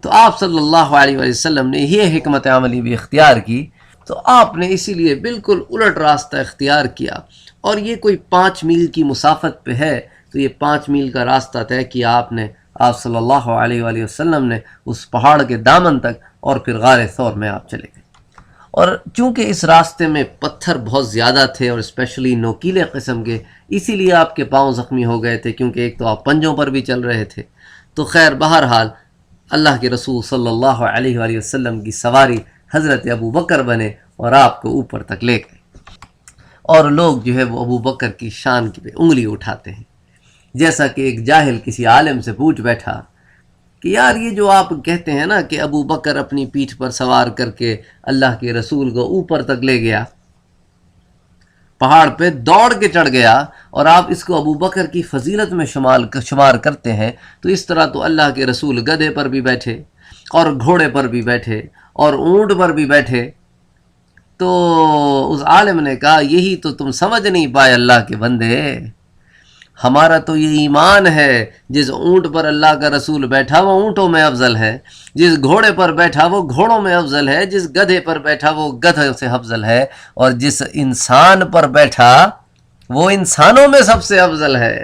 تو آپ صلی اللہ علیہ وآلہ وسلم نے یہ حکمت عملی بھی اختیار کی، تو آپ نے اسی لیے بالکل الٹ راستہ اختیار کیا، اور یہ کوئی 5 میل کی مسافت پہ ہے، تو یہ 5 میل کا راستہ طے کیا آپ صلی اللہ علیہ وآلہ وسلم نے اس پہاڑ کے دامن تک، اور پھر غار ثور میں آپ چلے گئے۔ اور چونکہ اس راستے میں پتھر بہت زیادہ تھے اور اسپیشلی نوکیلے قسم کے، اسی لیے آپ کے پاؤں زخمی ہو گئے تھے، کیونکہ ایک تو آپ پنجوں پر بھی چل رہے تھے۔ تو خیر بہرحال اللہ کے رسول صلی اللہ علیہ وآلہ وسلم کی سواری حضرت ابو بکر بنے اور آپ کو اوپر تک لے گئے، اور لوگ جو ہے وہ ابو بکر کی شان کی پہ انگلی اٹھاتے ہیں، جیسا کہ ایک جاہل کسی عالم سے پوچھ بیٹھا کہ یار یہ جو آپ کہتے ہیں نا کہ ابو بکر اپنی پیٹھ پر سوار کر کے اللہ کے رسول کو اوپر تک لے گیا، پہاڑ پہ دوڑ کے چڑھ گیا، اور آپ اس کو ابو بکر کی فضیلت میں شمار کرتے ہیں، تو اس طرح تو اللہ کے رسول گدھے پر بھی بیٹھے اور گھوڑے پر بھی بیٹھے اور اونٹ پر بھی بیٹھے۔ تو اس عالم نے کہا یہی تو تم سمجھ نہیں پائے اللہ کے بندے، ہمارا تو یہ ایمان ہے، جس اونٹ پر اللہ کا رسول بیٹھا وہ اونٹوں میں افضل ہے، جس گھوڑے پر بیٹھا وہ گھوڑوں میں افضل ہے، جس گدھے پر بیٹھا وہ گدھے سے افضل ہے، اور جس انسان پر بیٹھا وہ انسانوں میں سب سے افضل ہے۔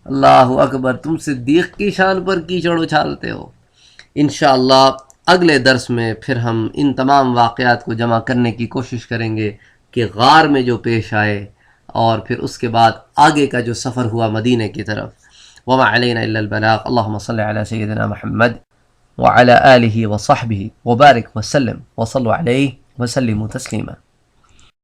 اللہ اکبر، تم صدیق کی شان پر کیچڑ اچھالتے ہو۔ انشاءاللہ اگلے درس میں پھر ہم ان تمام واقعات کو جمع کرنے کی کوشش کریں گے کہ غار میں جو پیش آئے، اور پھر اس کے بعد آگے کا جو سفر ہوا مدینہ کی طرف۔ وما علینا الا البلاغ، اللہم صلی علی سیدنا محمد وعلی آلہ وصحبہ وبارک وسلم وصلوا علیہ وسلموا تسلیما۔